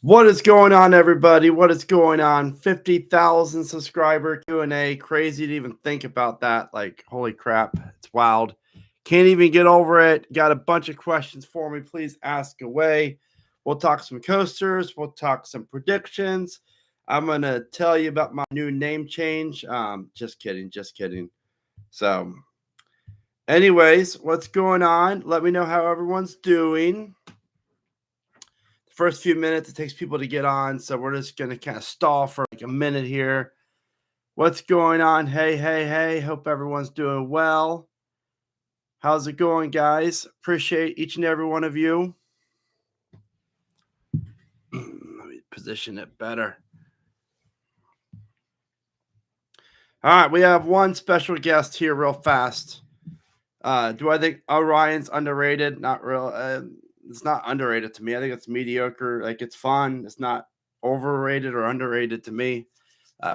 What is going on, everybody? What is going on? 50,000 subscriber Q&A. Crazy to even think about that. Like, holy crap. It's wild. Can't even get over it. Got a bunch of questions for me. Please ask away. We'll talk some coasters. We'll talk some predictions. I'm going to tell you about my new name change. Just kidding. Just kidding. So, anyways, what's going on? Let me know how everyone's doing. First few minutes it takes people to get on, so we're just gonna kind of stall for like a minute here. What's going on? Hey, hope everyone's doing well. How's it going, guys? Appreciate each and every one of you. Let me position it better. All right, we have one special guest here real fast. Do I think Orion's underrated? Not real. It's not underrated to me. I think it's mediocre. Like, it's fun. It's not overrated or underrated to me,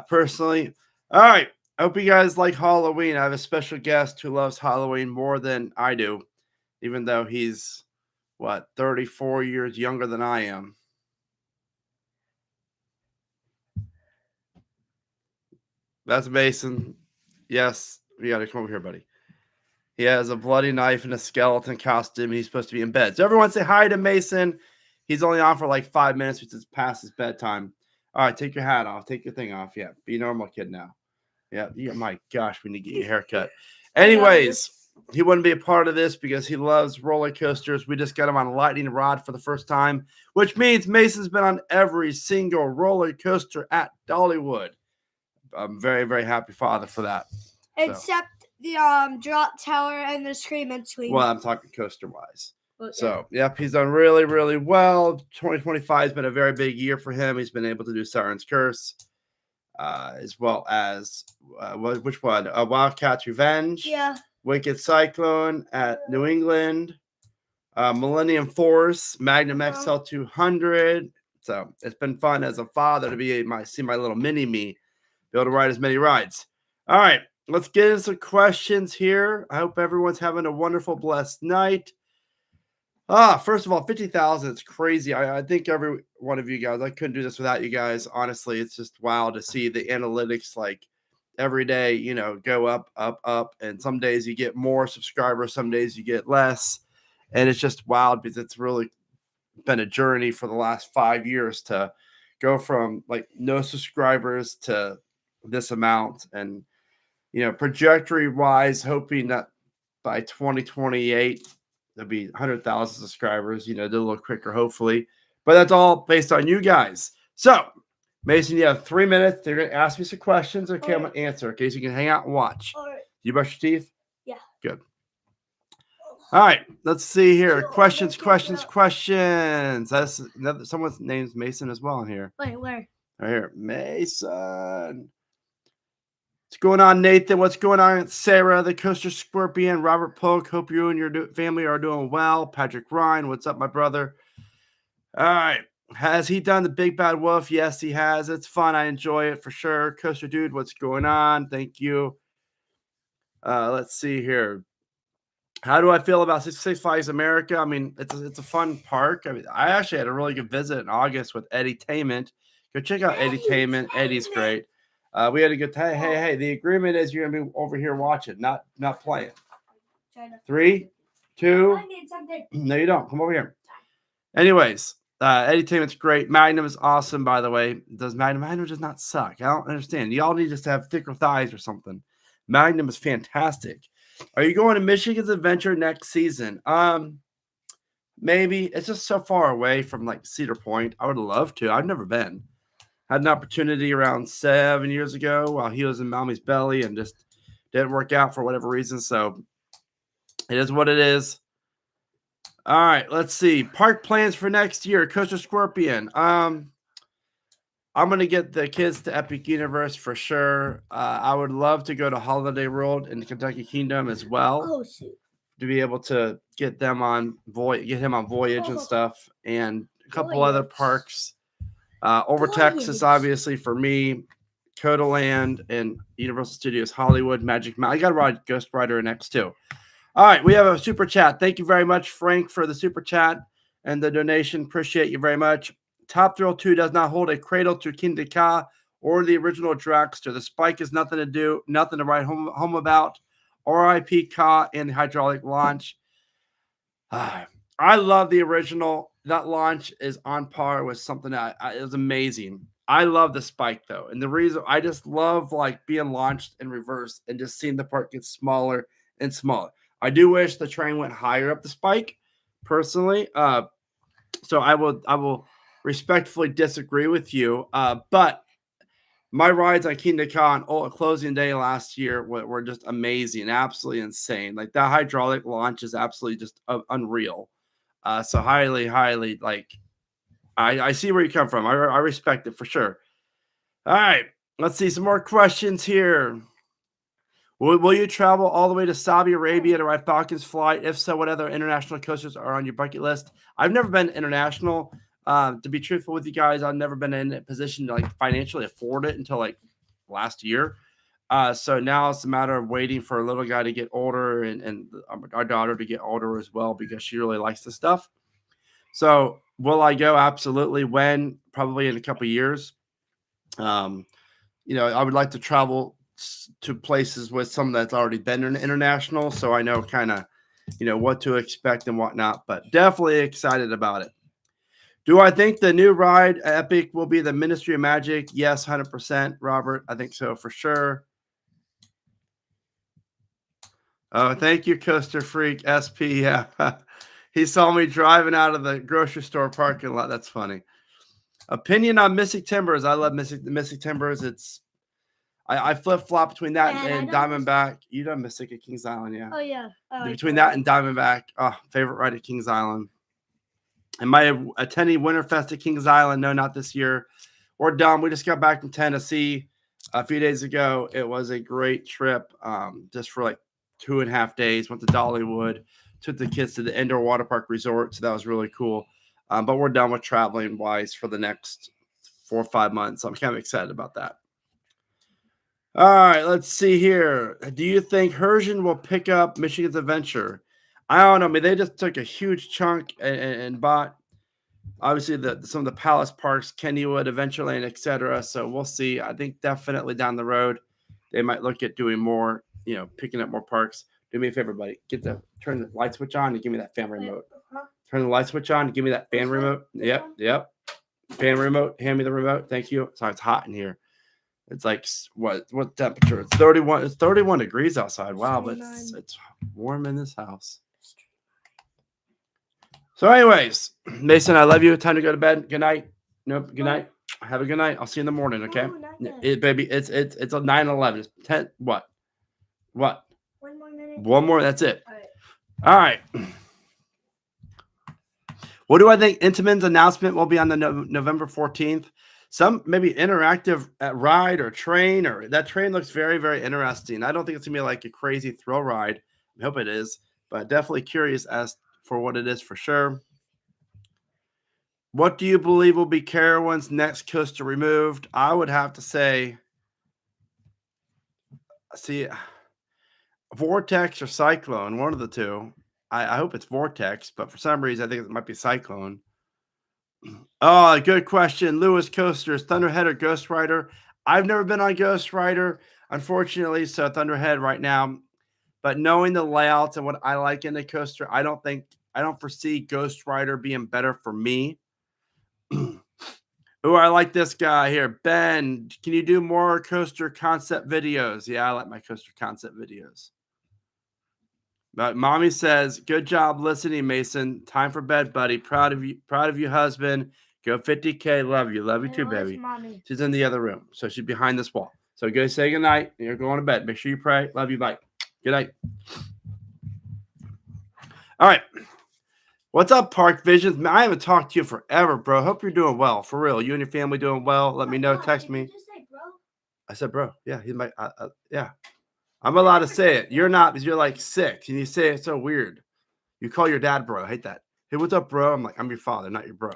personally. All right. I hope you guys like Halloween. I have a special guest who loves Halloween more than I do, even though he's, 34 years younger than I am. That's Mason. Yes. You got to come over here, buddy. He has a bloody knife and a skeleton costume. He's supposed to be in bed. So everyone say hi to Mason. He's only on for like 5 minutes, which is past his bedtime. All right, take your hat off. Take your thing off. Yeah, be a normal kid now. Yeah, my gosh, we need to get your haircut. Anyways, he wouldn't be a part of this because he loves roller coasters. We just got him on a lightning rod for the first time, which means Mason's been on every single roller coaster at Dollywood. I'm very, very happy father for that. Except the drop tower and the scream and scream. Well, I'm talking coaster wise. Well, so, yep, he's done really, really well. 2025 has been a very big year for him. He's been able to do Siren's Curse, as well as which one? Wildcat's Revenge. Yeah. Wicked Cyclone at New England. Millennium Force, Magnum XL 200. So it's been fun as a father to see my little mini me be able to ride as many rides. All right. Let's get into some questions here. I hope everyone's having a wonderful, blessed night. First of all, 50,000. It's crazy. I think every one of you guys, I couldn't do this without you guys. Honestly, it's just wild to see the analytics like every day, go up. And some days you get more subscribers, some days you get less. And it's just wild because it's really been a journey for the last 5 years to go from like no subscribers to this amount. And trajectory wise, hoping that by 2028, there'll be 100,000 subscribers, do a little quicker, hopefully. But that's all based on you guys. So, Mason, you have 3 minutes. They're going to ask me some questions. Okay, I'm going to answer. Okay, so you can hang out and watch. All right. You brush your teeth? Yeah. Good. All right, let's see here. Questions. That's someone's name's Mason as well in here. Wait, where? Right here. Mason. What's going on, Nathan? What's going on, Sarah, the Coaster Scorpion, Robert Polk? Hope you and your family are doing well. Patrick Ryan, what's up, my brother? All right. Has he done the Big Bad Wolf? Yes, he has. It's fun. I enjoy it for sure. Coaster Dude, what's going on? Thank you. Let's see here. How do I feel about Six Flags America? I mean, it's a fun park. I mean, I actually had a really good visit in August with Eddytainment. Go check out Eddytainment. Eddie's great. We had a good time. Hey, the agreement is you're going to be over here watching, not playing. 3, 2. I need something. No, you don't. Come over here. Anyways, Eddytainment's great. Magnum is awesome, by the way. Magnum does not suck. I don't understand. Y'all need just to have thicker thighs or something. Magnum is fantastic. Are you going to Michigan's Adventure next season? Maybe. It's just so far away from like Cedar Point. I would love to. I've never been. Had an opportunity around 7 years ago while he was in Mommy's belly and just didn't work out for whatever reason. So it is what it is. All right, let's see. Park plans for next year. Coaster Scorpion. I'm going to get the kids to Epic Universe for sure. I would love to go to Holiday World in the Kentucky Kingdom as well. Oh, shoot. To be able to get him on Voyage and stuff, and a couple other parks. Over Texas, obviously, for me, Coda Land and Universal Studios Hollywood, Magic Mountain. I got to ride Ghost Rider next too. All right, we have a super chat. Thank you very much, Frank, for the super chat and the donation. Appreciate you very much. Top Thrill 2 does not hold a cradle to Kingda Ka or the original dragster. The spike is nothing to write home about. R.I.P. Ka and the hydraulic launch. I love the original. That launch is on par with something that it was amazing. I love the spike though, and the reason I just love like being launched in reverse and just seeing the part get smaller and smaller. I do wish the train went higher up the spike, personally. So I will respectfully disagree with you. But my rides on Kingda Ka on closing day last year were just amazing, absolutely insane. Like that hydraulic launch is absolutely just unreal. So highly, like I see where you come from. I respect it for sure. All right, let's see some more questions here. Will you travel all the way to Saudi Arabia to ride Falcon's Flight? If so, what other international coasters are on your bucket list? I've never been international. To be truthful with you guys, I've never been in a position to like financially afford it until like last year. So now it's a matter of waiting for a little guy to get older and our daughter to get older as well because she really likes this stuff. So will I go? Absolutely. When? Probably in a couple of years. I would like to travel to places with some that's already been international, so I know kind of, what to expect and whatnot. But definitely excited about it. Do I think the new ride Epic will be the Ministry of Magic? Yes, 100%, Robert. I think so for sure. Oh, thank you, Coaster Freak SP. Yeah, he saw me driving out of the grocery store parking lot. That's funny. Opinion on Mystic Timbers. I love Mystic Timbers. I flip flop between that and Diamondback. You done Mystic at Kings Island, yeah? Oh yeah. Between that and Diamondback, favorite ride at Kings Island. Am I attending Winterfest at Kings Island? No, not this year. We're done. We just got back from Tennessee a few days ago. It was a great trip, just for like 2.5 days. Went to Dollywood, took the kids to the indoor water park resort, so that was really cool. But we're done with traveling wise for the next 4 or 5 months. So I'm kind of excited about that. All right, let's see here. Do you think Herschend will pick up Michigan's Adventure? I don't know. I mean, they just took a huge chunk and bought, obviously, some of the Palace Parks, Kennywood, Adventureland, etc. So we'll see. I think definitely down the road, they might look at doing more, picking up more parks. Do me a favor, buddy. Turn the light switch on and give me that fan remote. Turn the light switch on and give me that fan remote. Yep. Fan remote. Hand me the remote. Thank you. Sorry, it's hot in here. It's like what temperature? It's 31. It's 31 degrees outside. Wow, but it's warm in this house. So, anyways, Mason, I love you. Time to go to bed. Good night. Nope. Good night. Have a good night. I'll see you in the morning. Okay, baby. It's a 9:11. It's 10. What? 1 more minute. One more. That's it. All right. What do I think Intamin's announcement will be on the November 14th? Some maybe interactive ride or train, or that train looks very, very interesting. I don't think it's gonna be like a crazy thrill ride. I hope it is, but definitely curious as for what it is for sure. What do you believe will be Carowinds' next coaster removed? I would have to say, Vortex or Cyclone, one of the two. I hope it's Vortex, but for some reason I think it might be Cyclone. Oh, good question. Lewis Coasters, Thunderhead or Ghost Rider? I've never been on Ghost Rider, unfortunately, so Thunderhead right now. But knowing the layouts and what I like in the coaster, I don't foresee Ghost Rider being better for me. Oh, I like this guy here. Ben, can you do more coaster concept videos? Yeah, I like my coaster concept videos. But mommy says, good job listening, Mason. Time for bed, buddy. Proud of you, husband. Go 50K. Love you. Love you too, baby. Mommy? She's in the other room. So she's behind this wall. So go say good night. You're going to bed. Make sure you pray. Love you. Bye. Good night. All right. What's up, Park Visions? I haven't talked to you forever, bro. Hope you're doing well. For real. You and your family doing well. Let me know. Text me. Did you say bro? I said, bro. Yeah, he's my yeah. I'm allowed to say it. You're not, because you're like 6 and you say it so weird. You call your dad bro. I hate that. Hey, what's up, bro? I'm like, I'm your father, not your bro.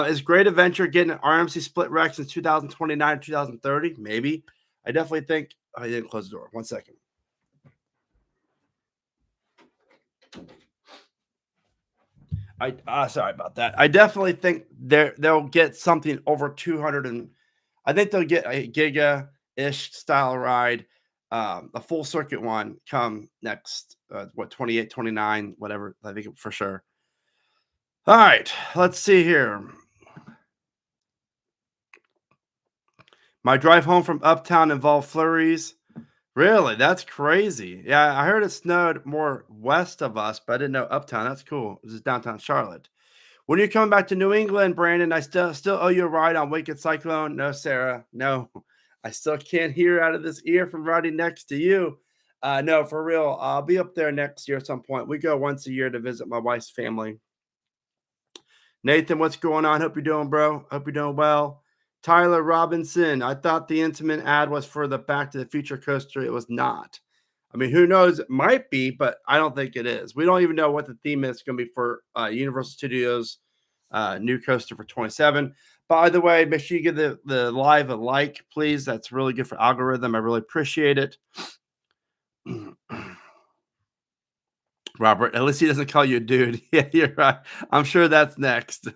Is Great Adventure getting an RMC split Rex in 2029 or 2030? Maybe. I definitely think. Oh, I didn't close the door. 1 second. Sorry about that. I definitely think they'll get something over 200, and I think they'll get a giga-ish style ride, a full circuit one come next, 28, 29, whatever. I think for sure. All right, let's see here. My drive home from Uptown involved flurries. Really? That's crazy. Yeah, I heard it snowed more west of us, but I didn't know Uptown. That's cool. This is downtown Charlotte. When are you coming back to New England, Brandon? I still owe you a ride on Wicked Cyclone. No, Sarah. No, I still can't hear out of this ear from riding next to you. No, for real. I'll be up there next year at some point. We go once a year to visit my wife's family. Nathan, what's going on? Hope you're doing, bro. Hope you're doing well. Tyler Robinson, I thought the Intamin ad was for the Back to the Future coaster. It was not. I mean, who knows? It might be, but I don't think it is. We don't even know what the theme is going to be for Universal Studios new coaster for 27. By the way, make sure you give the live a like, please. That's really good for algorithm. I really appreciate it. Robert, at least he doesn't call you a dude. Yeah, you're right. I'm sure that's next.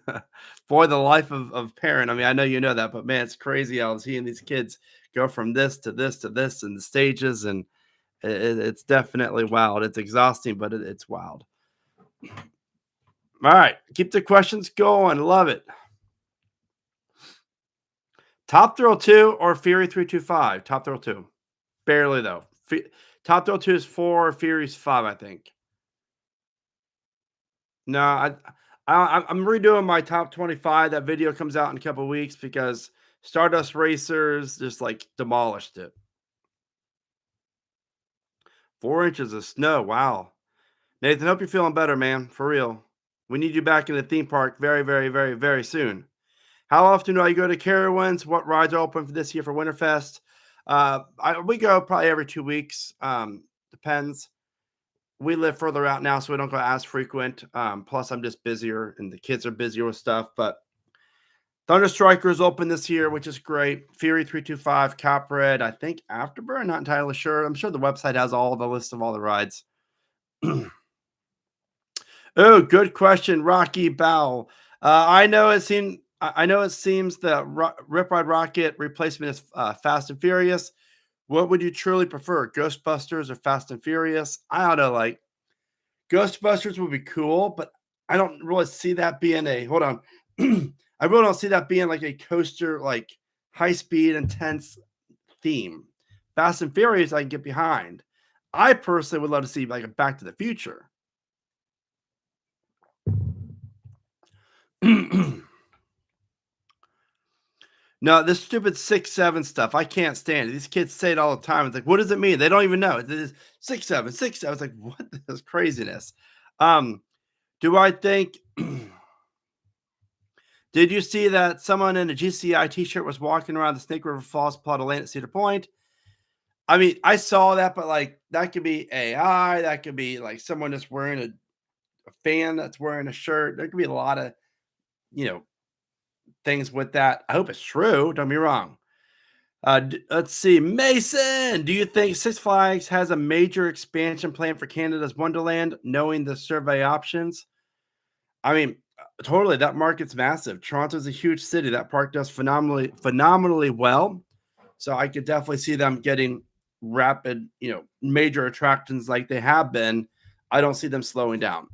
Boy, the life of parent. I mean, I know you know that, but man, it's crazy how seeing these kids go from this to this to this and the stages, and it's definitely wild. It's exhausting, but it's wild. All right, keep the questions going. Love it. Top Thrill 2 or Fury 325? Top Thrill 2. Barely, though. Top Thrill 2 is 4, Fury's 5, I think. No, I'm redoing my top 25. That video comes out in a couple of weeks because Stardust Racers just like demolished it. 4 inches of snow. Wow. Nathan, hope you're feeling better, man. For real. We need you back in the theme park very, very, very, very soon. How often do I go to Carowinds? What rides are open for this year for Winterfest? We go probably every 2 weeks. Depends. We live further out now, so we don't go as frequent. Plus, I'm just busier, and the kids are busier with stuff. But Thunder Striker is open this year, which is great. Fury 325, Copperhead, I think Afterburn, not entirely sure. I'm sure the website has all the list of all the rides. Oh, good question, Rocky Bowell. I know it seems that Rip Ride Rocket replacement is Fast and Furious. What would you truly prefer, Ghostbusters or Fast and Furious? I don't know. Like Ghostbusters would be cool, but I don't really see that being a. Hold on, I really don't see that being like a coaster, like high speed, intense theme. Fast and Furious, I can get behind. I personally would love to see like a Back to the Future. No, this stupid 6-7 stuff, I can't stand it. These kids say it all the time. It's like, what does it mean? They don't even know. It is 6-7, 6-7. It's like, what this craziness? Do I think did you see that someone in a GCI t-shirt was walking around the Snake River Falls plot of land at Cedar Point? I mean, I saw that, but like that could be AI, that could be like someone just wearing a fan that's wearing a shirt. There could be a lot of, things with that. I hope it's true. Don't be wrong. Let's see. Mason, do you think Six Flags has a major expansion plan for Canada's Wonderland, knowing the survey options? I mean, totally. That market's massive. Toronto's a huge city. That park does phenomenally well. So I could definitely see them getting rapid, major attractions like they have been. I don't see them slowing down.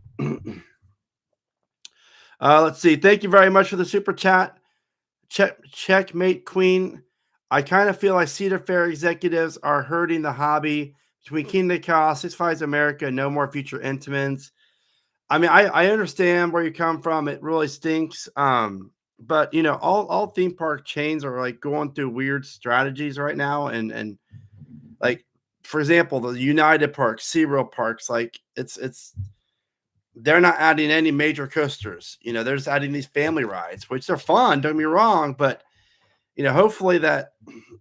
Let's see. Thank you very much for the super chat. Checkmate Queen. I kind of feel like Cedar Fair executives are hurting the hobby between Kingdom Chaos, Six Flags America, No More Future Intimins. I mean, I understand where you come from. It really stinks. But all theme park chains are like going through weird strategies right now, and like for example, the United Parks, SeaWorld parks, like it's they're not adding any major coasters. They're just adding these family rides, which are fun. Don't get me wrong, but hopefully that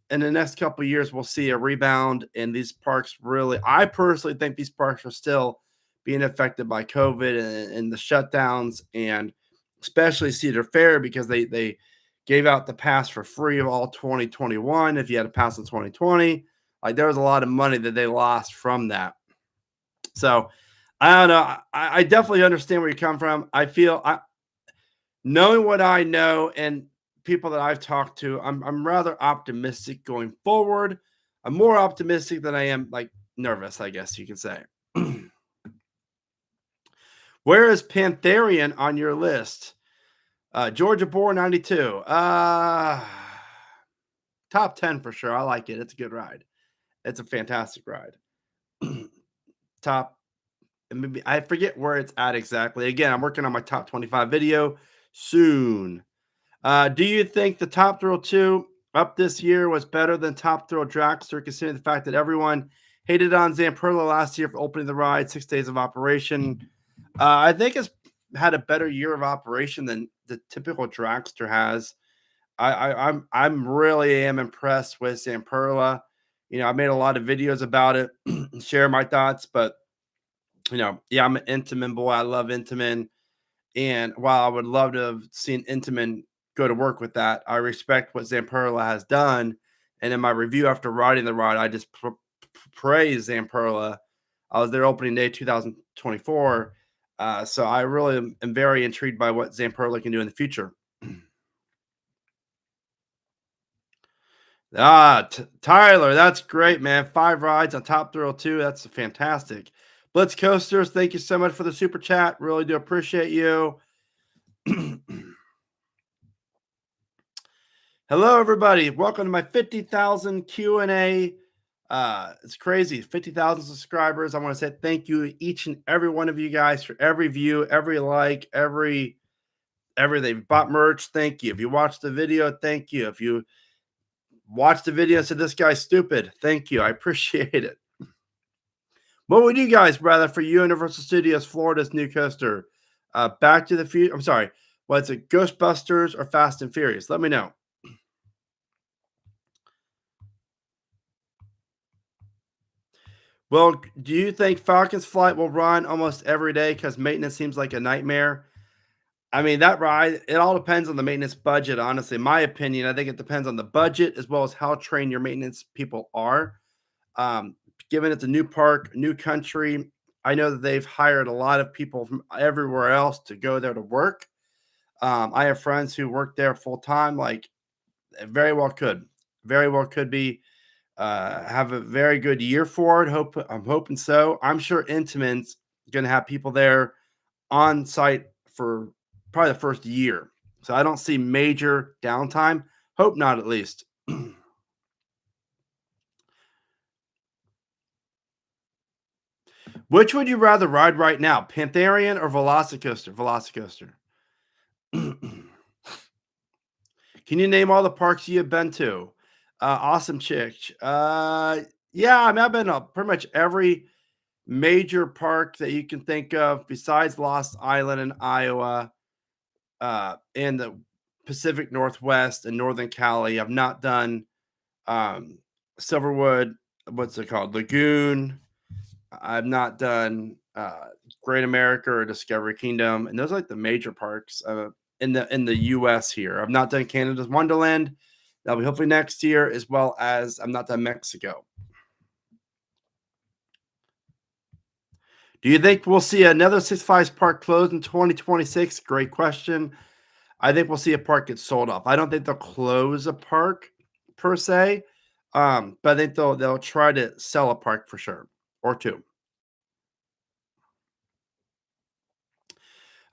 in the next couple of years we'll see a rebound in these parks. Really, I personally think these parks are still being affected by COVID and the shutdowns, and especially Cedar Fair because they gave out the pass for free of all 2021. If you had a pass in 2020, like there was a lot of money that they lost from that. So I don't know. I definitely understand where you come from. I feel knowing what I know and people that I've talked to, I'm rather optimistic going forward. I'm more optimistic than I am like nervous, I guess you can say. Where is Pantherian on your list? Georgia Born 92. Top 10 for sure. I like it. It's a good ride. It's a fantastic ride. Top, maybe I forget where it's at exactly. Again, I'm working on my top 25 video soon. Do you think the Top Thrill 2 up this year was better than Top Thrill Dragster, considering the fact that everyone hated on Zamperla last year for opening the ride, 6 days of operation? I think it's had a better year of operation than the typical dragster has. I'm really am impressed with Zamperla. You know, I made a lot of videos about it, and share my thoughts, but you know, yeah, I'm an Intamin boy. I love Intamin, and while I would love to have seen Intamin go to work with that, I respect what Zamperla has done. And in my review after riding the ride, I just praise Zamperla. I was there opening day 2024. So I really am very intrigued by what Zamperla can do in the future. Tyler, that's great, man. 5 rides on Top Thrill 2. That's fantastic. Blitz Coasters, thank you so much for the super chat. Really do appreciate you. Hello, everybody. Welcome to my 50,000 Q&A. It's crazy. 50,000 subscribers. I want to say thank you each and every one of you guys for every view, every like, everything. Bought merch, thank you. If you watched the video, thank you. If you watched the video and said this guy's stupid, thank you. I appreciate it. What would you guys rather for Universal Studios Florida's new coaster? Back to the Future. I'm sorry. What's it? Ghostbusters or Fast and Furious? Let me know. Well, do you think Falcon's Flight will run almost every day because maintenance seems like a nightmare? I mean, that ride, it all depends on the maintenance budget, honestly. In my opinion, I think it depends on the budget as well as how trained your maintenance people are. Um, Given it's a new park, new country, I know that they've hired a lot of people from everywhere else to go there to work. I have friends who work there full time, like very well could be have a very good year for it. I'm hoping so. I'm sure Intamin's going to have people there on site for probably the first year. So I don't see major downtime. Hope not, at least. Which would you rather ride right now, Pantherian or Velocicoaster? Velocicoaster. Can you name all the parks you have been to? Awesome chick. Yeah, I mean, I've been to pretty much every major park that you can think of besides Lost Island in Iowa, in the Pacific Northwest and Northern Cali. I've not done Silverwood, what's it called? Lagoon. I've not done Great America or Discovery Kingdom, and those are like the major parks in the U.S. here. I've not done Canada's Wonderland. That'll be hopefully next year, as well as I'm not done Mexico. Do you think we'll see another Six Flags park close in 2026? Great question. I think we'll see a park get sold off. I don't think they'll close a park per se, but I think they'll try to sell a park for sure or two.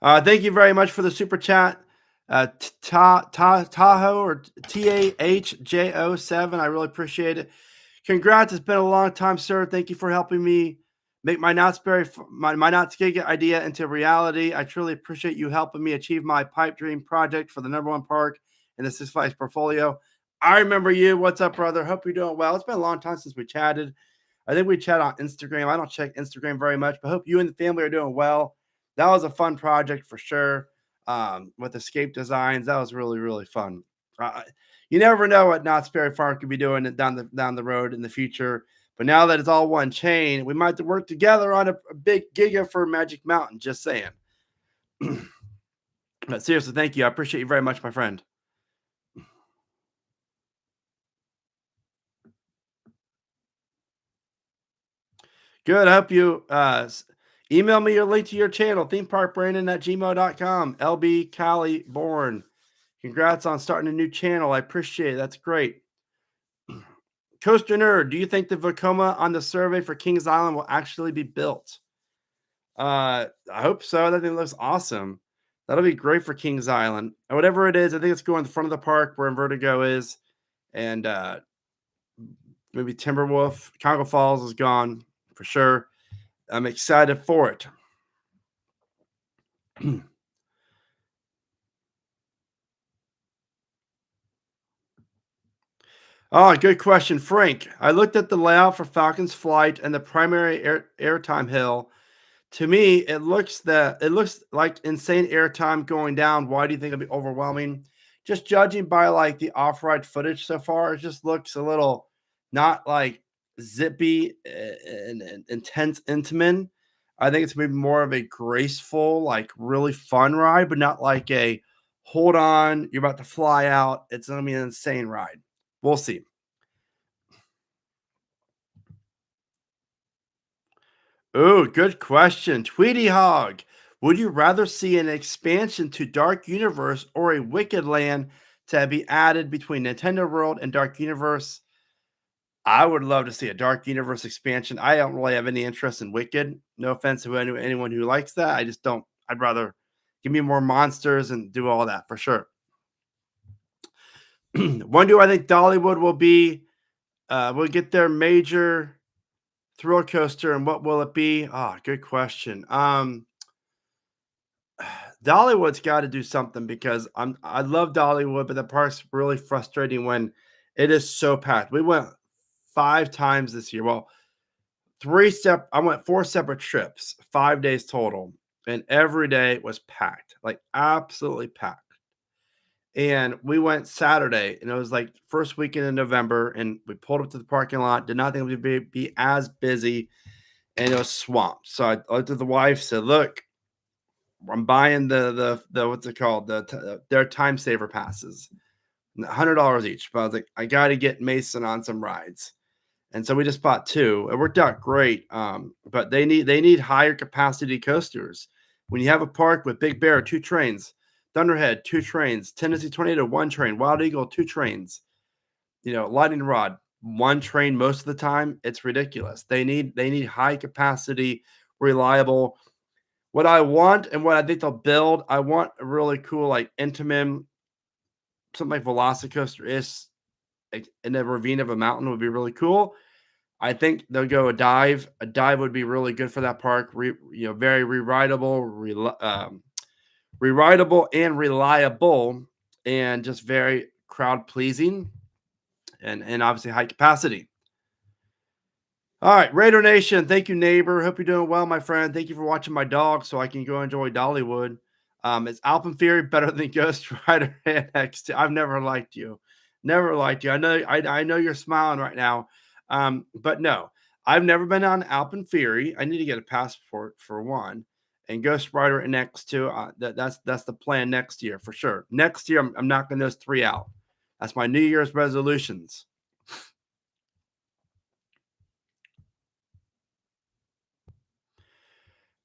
Thank you very much for the super chat. Tahoe or TAHJO7. I really appreciate it. Congrats. It's been a long time, sir. Thank you for helping me make my Knott's Giga idea into reality. I truly appreciate you helping me achieve my pipe dream project for the #1 park in the Six Flags portfolio. I remember you. What's up, brother? Hope you're doing well. It's been a long time since we chatted. I think we chat on Instagram. I don't check Instagram very much, but hope you and the family are doing well. That was a fun project for sure. With Escape Designs, that was really, really fun. You never know what Knott's Berry Farm could be doing down the road in the future. But now that it's all one chain, we might have to work together on a big giga for Magic Mountain. Just saying. But seriously, thank you. I appreciate you very much, my friend. Good. I hope you Email me your link to your channel, themeparkbrandon@gmail.com. LB Cali Born. Congrats on starting a new channel. I appreciate it. That's great. Coaster Nerd, do you think the Vekoma on the survey for Kings Island will actually be built? I hope so. That thing looks awesome. That'll be great for Kings Island. And whatever it is, I think it's going in the front of the park where Vertigo is. And maybe Timberwolf. Congo Falls is gone for sure. I'm excited for it. Oh, good question, Frank. I looked at the layout for Falcon's Flight and the primary airtime hill. To me, it looks like insane airtime going down. Why do you think it'll be overwhelming? Just judging by like the off-ride footage so far, it just looks a little not like zippy and intense Intamin. I think it's maybe more of a graceful, like really fun ride, but not like a hold on, you're about to fly out. It's gonna be an insane ride. We'll see. Oh, good question. Tweety Hog. Would you rather see an expansion to Dark Universe or a Wicked Land to be added between Nintendo World and Dark Universe? I would love to see a Dark Universe expansion. I don't really have any interest in Wicked. No offense to anyone who likes that. I just don't. I'd rather give me more monsters and do all that for sure. When do I think Dollywood will be? Will get their major thrill coaster, and what will it be? Ah, good question. Dollywood's got to do something because I love Dollywood, but the park's really frustrating when it is so packed. We went 5 times this year. Well, I went 4 separate trips, 5 days total, and every day was packed, like absolutely packed. And we went Saturday, and it was like first weekend in November, and we pulled up to the parking lot. Did not think it would be as busy, and it was swamped. So I looked at the wife, said, "Look, I'm buying the what's it called? Their time saver passes, $100 each." But I was like, I got to get Mason on some rides, and so we just bought 2. It worked out great. But they need higher capacity coasters. When you have a park with Big Bear, 2 trains, Thunderhead, 2 trains, Tennessee Tornado, 1 train, Wild Eagle, 2 trains, Lightning Rod, 1 train most of the time, it's ridiculous. They need high capacity, reliable. What I want and what I think they'll build, I want a really cool like Intamin, something like Velocicoaster is in a ravine of a mountain would be really cool. I think they'll go a dive. A dive would be really good for that park. Very rewritable and reliable, and just very crowd pleasing, and obviously high capacity. All right, Raider Nation. Thank you, neighbor. Hope you're doing well, my friend. Thank you for watching my dog so I can go enjoy Dollywood. Is Alpenfury better than Ghost Rider NXT? I've never liked you. Never liked you. I know you're smiling right now. But no, I've never been on Alpenfury. I need to get a passport for one. And Ghost Rider NX2, that's the plan next year for sure. Next year, I'm knocking those 3 out. That's my New Year's resolutions.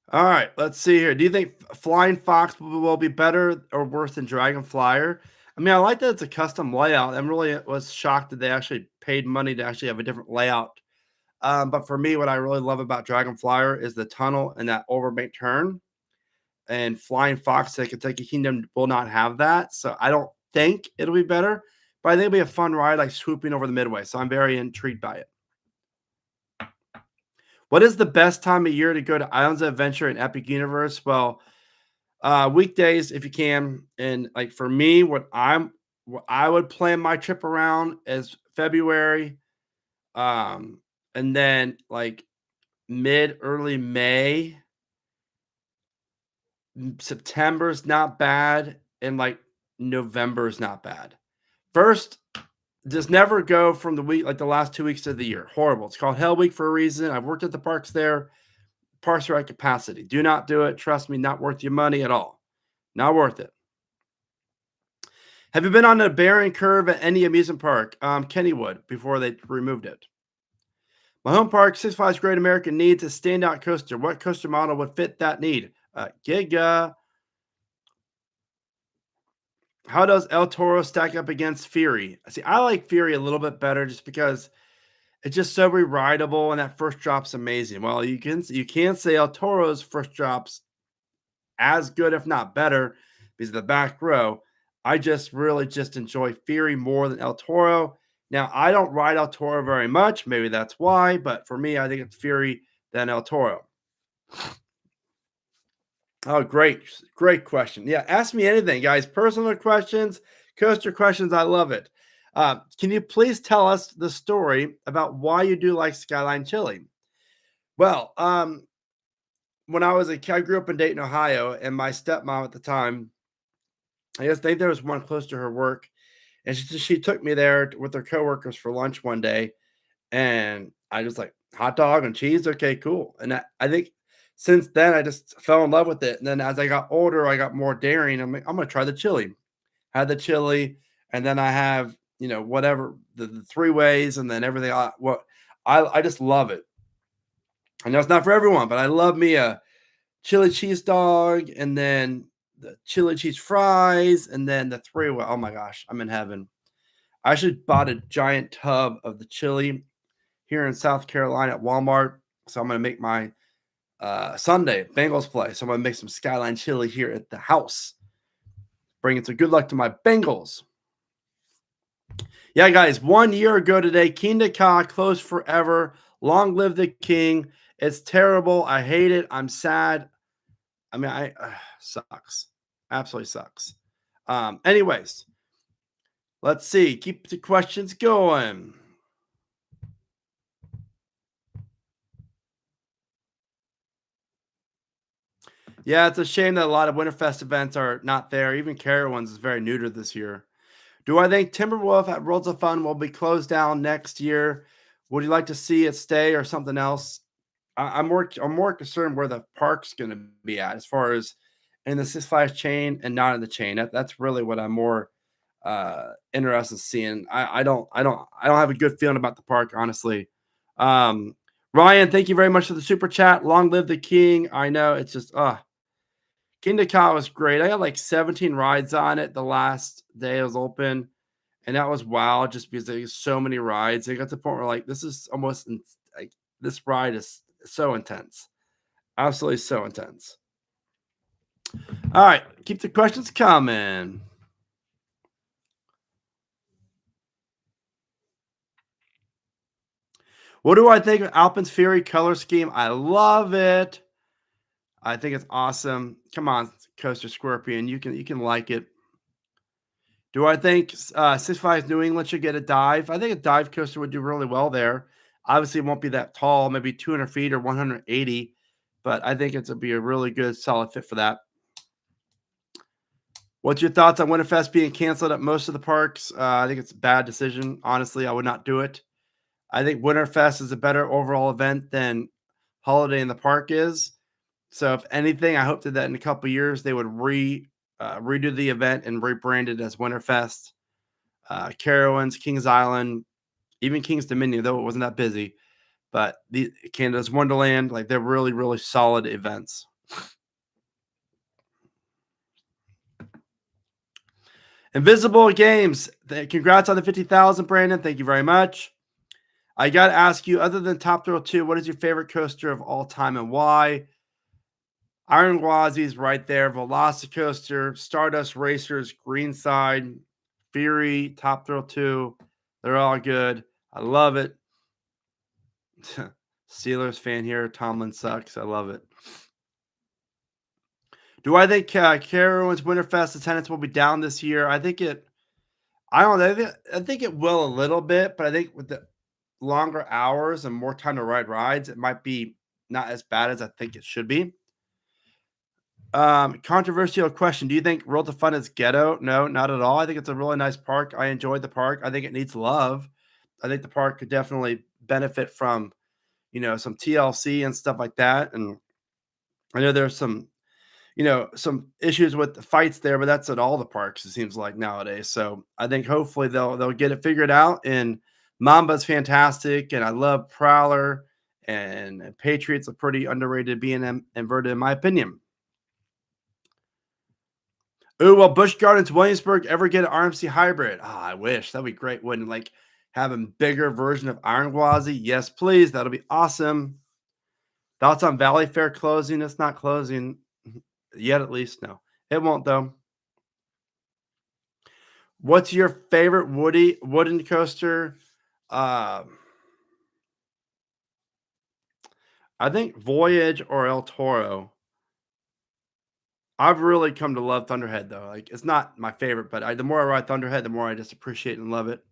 All right, let's see here. Do you think Flying Fox will be better or worse than Dragon Flyer? I mean, I like that it's a custom layout. I'm really was shocked that they actually paid money to actually have a different layout. But for me, what I really love about Dragon Flyer is the tunnel and that overbank turn. And Flying Fox at Kentucky Kingdom will not have that. So I don't think it'll be better. But I think it'll be a fun ride, like swooping over the midway. So I'm very intrigued by it. What is the best time of year to go to Islands of Adventure and Epic Universe? Well, weekdays if you can. And like for me, what I would plan my trip around is February, and then like early May. September's not bad, and like November's not bad. First, just never go from the week like the last 2 weeks of the year. Horrible. It's called Hell Week for a reason. I've worked at the parks there. Parks are at capacity. Do not do it. Trust me, not worth your money at all. Not worth it. Have you been on a bearing curve at any amusement park? Kennywood before they removed it. My home park, Six Flags Great America, needs a standout coaster. What coaster model would fit that need? Giga. How does El Toro stack up against Fury? See, I like Fury a little bit better just because it's just so re-rideable and that first drop's amazing. Well, you can say El Toro's first drop's as good, if not better, because of the back row. I just really just enjoy Fury more than El Toro. Now, I don't ride El Toro very much. Maybe that's why, but for me, I think it's Fury than El Toro. Oh, great. Great question. Yeah, ask me anything, guys. Personal questions, coaster questions. I love it. Can you please tell us the story about why you do like Skyline Chili? Well, when I was a kid, I grew up in Dayton, Ohio, and my stepmom at the time, I just think there was one close to her work, and she took me there with her coworkers for lunch one day, and I just like hot dog and cheese. Okay, cool. And I think since then I just fell in love with it. And then as I got older, I got more daring. I'm like, I'm gonna try the chili. Had the chili, and then I have whatever the three ways, and then everything. I just love it. I know it's not for everyone, but I love me a chili cheese dog, and then the chili cheese fries, and then the three way. Oh my gosh, I'm in heaven. I actually bought a giant tub of the chili here in South Carolina at Walmart. So I'm going to make my Sunday Bengals play. So I'm going to make some Skyline chili here at the house. Bringing some good luck to my Bengals. Yeah, guys, 1 year ago today, Kingda Ka closed forever. Long live the king. It's terrible. I hate it. I'm sad. I mean, sucks. Absolutely sucks. Anyways, let's see. Keep the questions going. Yeah, it's a shame that a lot of Winterfest events are not there. Even Carowinds is very neutered this year. Do I think Timberwolf at Worlds of Fun will be closed down next year? Would you like to see it stay or something else? I'm more concerned where the park's going to be at, as far as in the Six Flags chain and not in the chain. That's really what I'm more interested in seeing. I don't have a good feeling about the park, honestly. Ryan, thank you very much for the super chat. Long live the king. I know it's just Kingda Ka was great. I got like 17 rides on it the last day it was open, and that was wow, just because there's so many rides. It got to the point where like this is almost like this ride is so intense, absolutely so intense. All right, keep the questions coming. What do I think of Alpen's Fury color scheme? I love it. I think it's awesome. Come on, Coaster Scorpion, you can like it. Do I think Six Flags New England should get a dive? I think a dive coaster would do really well there. Obviously, it won't be that tall, maybe 200 feet or 180, but I think it's be a really good, solid fit for that. What's your thoughts on Winterfest being canceled at most of the parks? I think it's a bad decision. Honestly, I would not do it. I think Winterfest is a better overall event than Holiday in the Park is. So, if anything, I hope that in a couple years they would redo the event and rebrand it as Winterfest. Carowinds, Kings Island, even Kings Dominion, though it wasn't that busy. But the Canada's Wonderland, like they're really, really solid events. Invisible Games, congrats on the 50,000, Brandon. Thank you very much. I got to ask you, other than Top Thrill 2, what is your favorite coaster of all time and why? Iron Gwazi's right there. Velocicoaster, Stardust Racers, Greenside, Fury, Top Thrill 2. They're all good. I love it. Steelers fan here. Tomlin sucks. I love it. Do I think Carowinds Winterfest attendance will be down this year? I think it. I don't know. I think it will a little bit, but I think with the longer hours and more time to ride rides, it might be not as bad as I think it should be. Controversial question. Do you think World of Fun is ghetto? No, not at all. I think it's a really nice park. I enjoyed the park. I think it needs love. I think the park could definitely benefit from, some TLC and stuff like that. And I know there's some issues with the fights there, but that's at all the parks, it seems like nowadays. So I think hopefully they'll get it figured out and Mamba's fantastic, and I love Prowler, and Patriots are pretty underrated being inverted, in my opinion. Ooh, will Busch Gardens Williamsburg ever get an RMC hybrid? I wish. That'd be great. Wouldn't like have a bigger version of Iron Gwazi? Yes, please. That'll be awesome. Thoughts on Valley Fair closing? It's not closing yet, at least. No, it won't though. What's your favorite wooden coaster? Uh, I think Voyage or El Toro. I've really come to love Thunderhead though. Like it's not my favorite, but the more I ride Thunderhead, the more I just appreciate and love it.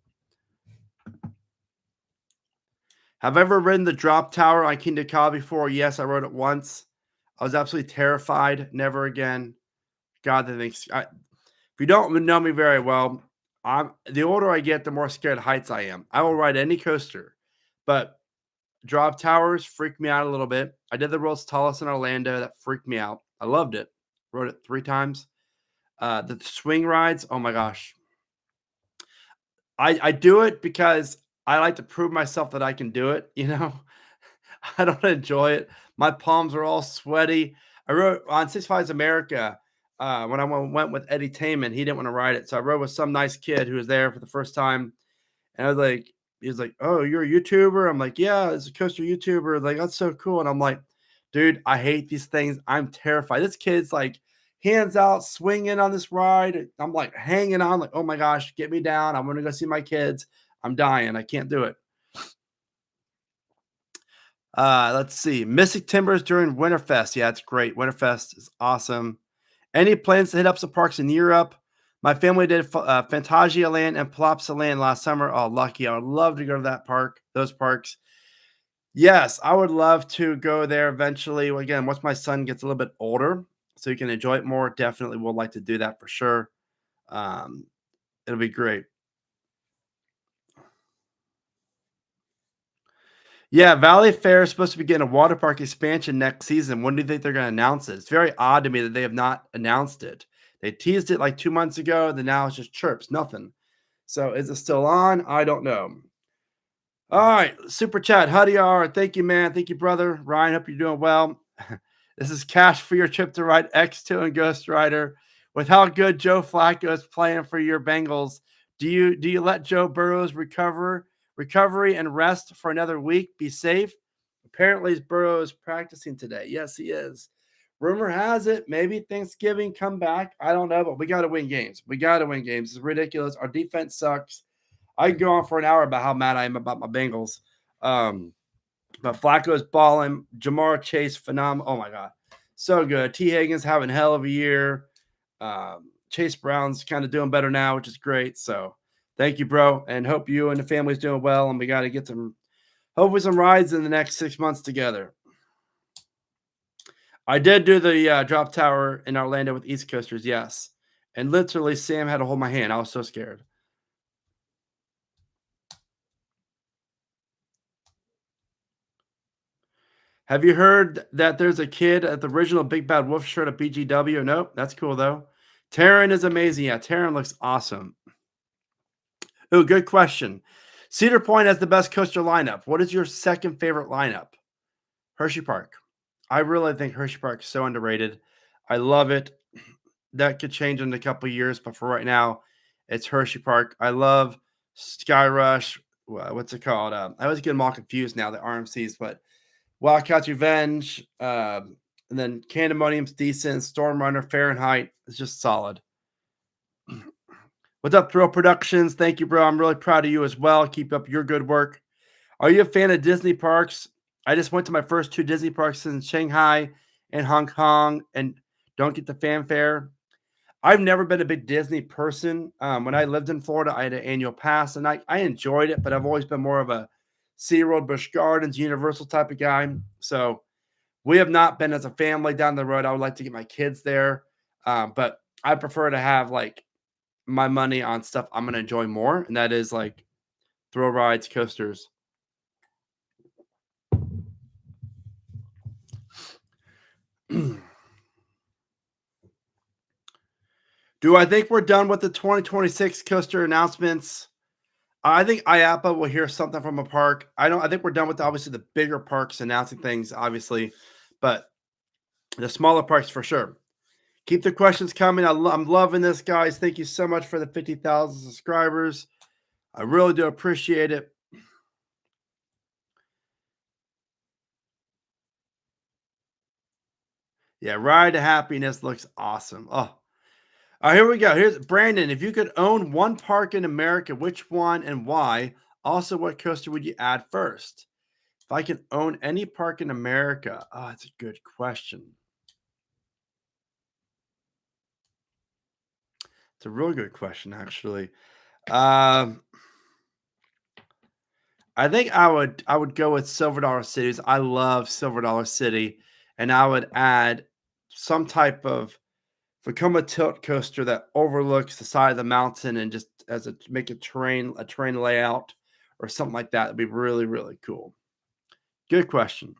Have I ever ridden the drop tower on Kingda Ka before? Yes, I rode it once. I was absolutely terrified. Never again. God, that thing's. If you don't know me very well, the older I get, the more scared of heights I am. I will ride any coaster, but drop towers freak me out a little bit. I did the world's tallest in Orlando. That freaked me out. I loved it. Rode it 3 times. The swing rides, oh my gosh. I do it because I like to prove myself that I can do it, you know? I don't enjoy it. My palms are all sweaty. I rode on Six Flags America when I went with Eddie Taman. He didn't want to ride it, so I rode with some nice kid who was there for the first time, and I was like, he was like, "Oh, you're a YouTuber?" I'm like, "Yeah, it's a coaster YouTuber." Like, that's so cool, and I'm like, "Dude, I hate these things. I'm terrified." This kid's like, hands out, swinging on this ride. I'm like hanging on, like, "Oh my gosh, get me down! I'm gonna go see my kids. I'm dying. I can't do it." Let's see. Mystic Timbers during Winterfest. Yeah, it's great. Winterfest is awesome. Any plans to hit up some parks in Europe? My family did Fantasia Land and Palazzo Land last summer. Oh, lucky. I would love to go to that park, those parks. Yes, I would love to go there eventually. Well, again, once my son gets a little bit older, so he can enjoy it more, definitely would like to do that for sure. Um, it'll be great. Yeah, Valley Fair is supposed to be getting a water park expansion next season. When do you think they're going to announce it? It's very odd to me that they have not announced it. They teased it like 2 months ago, then now it's just chirps, nothing. So is it still on? I don't know. All right, super chat, Huddy R. Thank you, man. Thank you, brother. Ryan, hope you're doing well. This is cash for your trip to ride X2 and Ghost Rider. With how good Joe Flacco is playing for your Bengals, do you let Joe Burrows recovery and rest for another week? Be safe. Apparently, Burrow is practicing today. Yes, he is. Rumor has it maybe Thanksgiving come back. I don't know, but we got to win games. We got to win games. It's ridiculous. Our defense sucks. I could go on for an hour about how mad I am about my Bengals. But Flacco's balling. Jamar Chase, phenomenal. Oh, my God. So good. T. Higgins having hell of a year. Chase Brown's kind of doing better now, which is great. So thank you, bro. And hope you and the family's doing well. And we got to get hopefully some rides in the next 6 months together. I did do the drop tower in Orlando with East Coasters, yes. And literally, Sam had to hold my hand. I was so scared. Have you heard that there's a kid at the original Big Bad Wolf shirt at BGW? Nope, that's cool though. Taryn is amazing. Yeah, Taryn looks awesome. Oh, good question. Cedar Point has the best coaster lineup. What is your second favorite lineup? Hershey Park. I really think Hershey Park is so underrated. I love it. That could change in a couple of years, but for right now, it's Hershey Park. I love Sky Rush. What's it called? I always get them all confused now, the RMCs, but Wildcats Revenge, and then Candemonium's decent. Storm Runner, Fahrenheit is just solid. What's up, Thrill Productions? Thank you, bro. I'm really proud of you as well. Keep up your good work. Are you a fan of Disney parks? I just went to my first 2 Disney parks in Shanghai and Hong Kong and don't get the fanfare. I've never been a big Disney person. When I lived in Florida, I had an annual pass and I enjoyed it, but I've always been more of a SeaWorld, Busch Gardens, Universal type of guy. So we have not been as a family down the road. I would like to get my kids there. But I prefer to have like my money on stuff I'm going to enjoy more. And that is like thrill rides, coasters. Do I think we're done with the 2026 coaster announcements? I think IAPA will hear something from a park. I think we're done with obviously the bigger parks announcing things, obviously, but the smaller parks for sure. Keep the questions coming. I'm loving this, guys. Thank you so much for the 50,000 subscribers. I really do appreciate it. Yeah, Ride to Happiness looks awesome. Oh, all right, here we go. Here's Brandon. If you could own one park in America, which one and why? Also, what coaster would you add first? If I can own any park in America, oh, that's a good question. It's a really good question, actually. Um, I think I would go with Silver Dollar Cities. I love Silver Dollar City, and I would add some type of Vekoma tilt coaster that overlooks the side of the mountain and just as a make a terrain layout or something like that. That'd be really, really cool. Good question.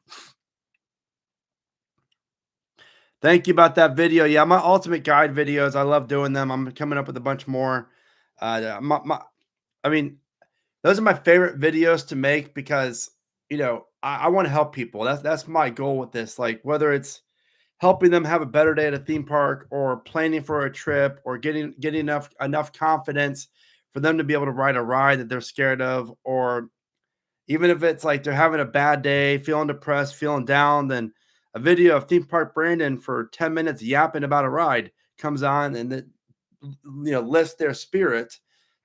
Thank you about that video. Yeah, my ultimate guide videos. I love doing them. I'm coming up with a bunch more. I mean, those are my favorite videos to make because I want to help people. That's my goal with this. Like whether it's helping them have a better day at a theme park or planning for a trip or getting enough confidence for them to be able to ride a ride that they're scared of, or even if it's like they're having a bad day, feeling depressed, feeling down, then a video of theme park Brandon for 10 minutes yapping about a ride comes on and that lifts their spirit.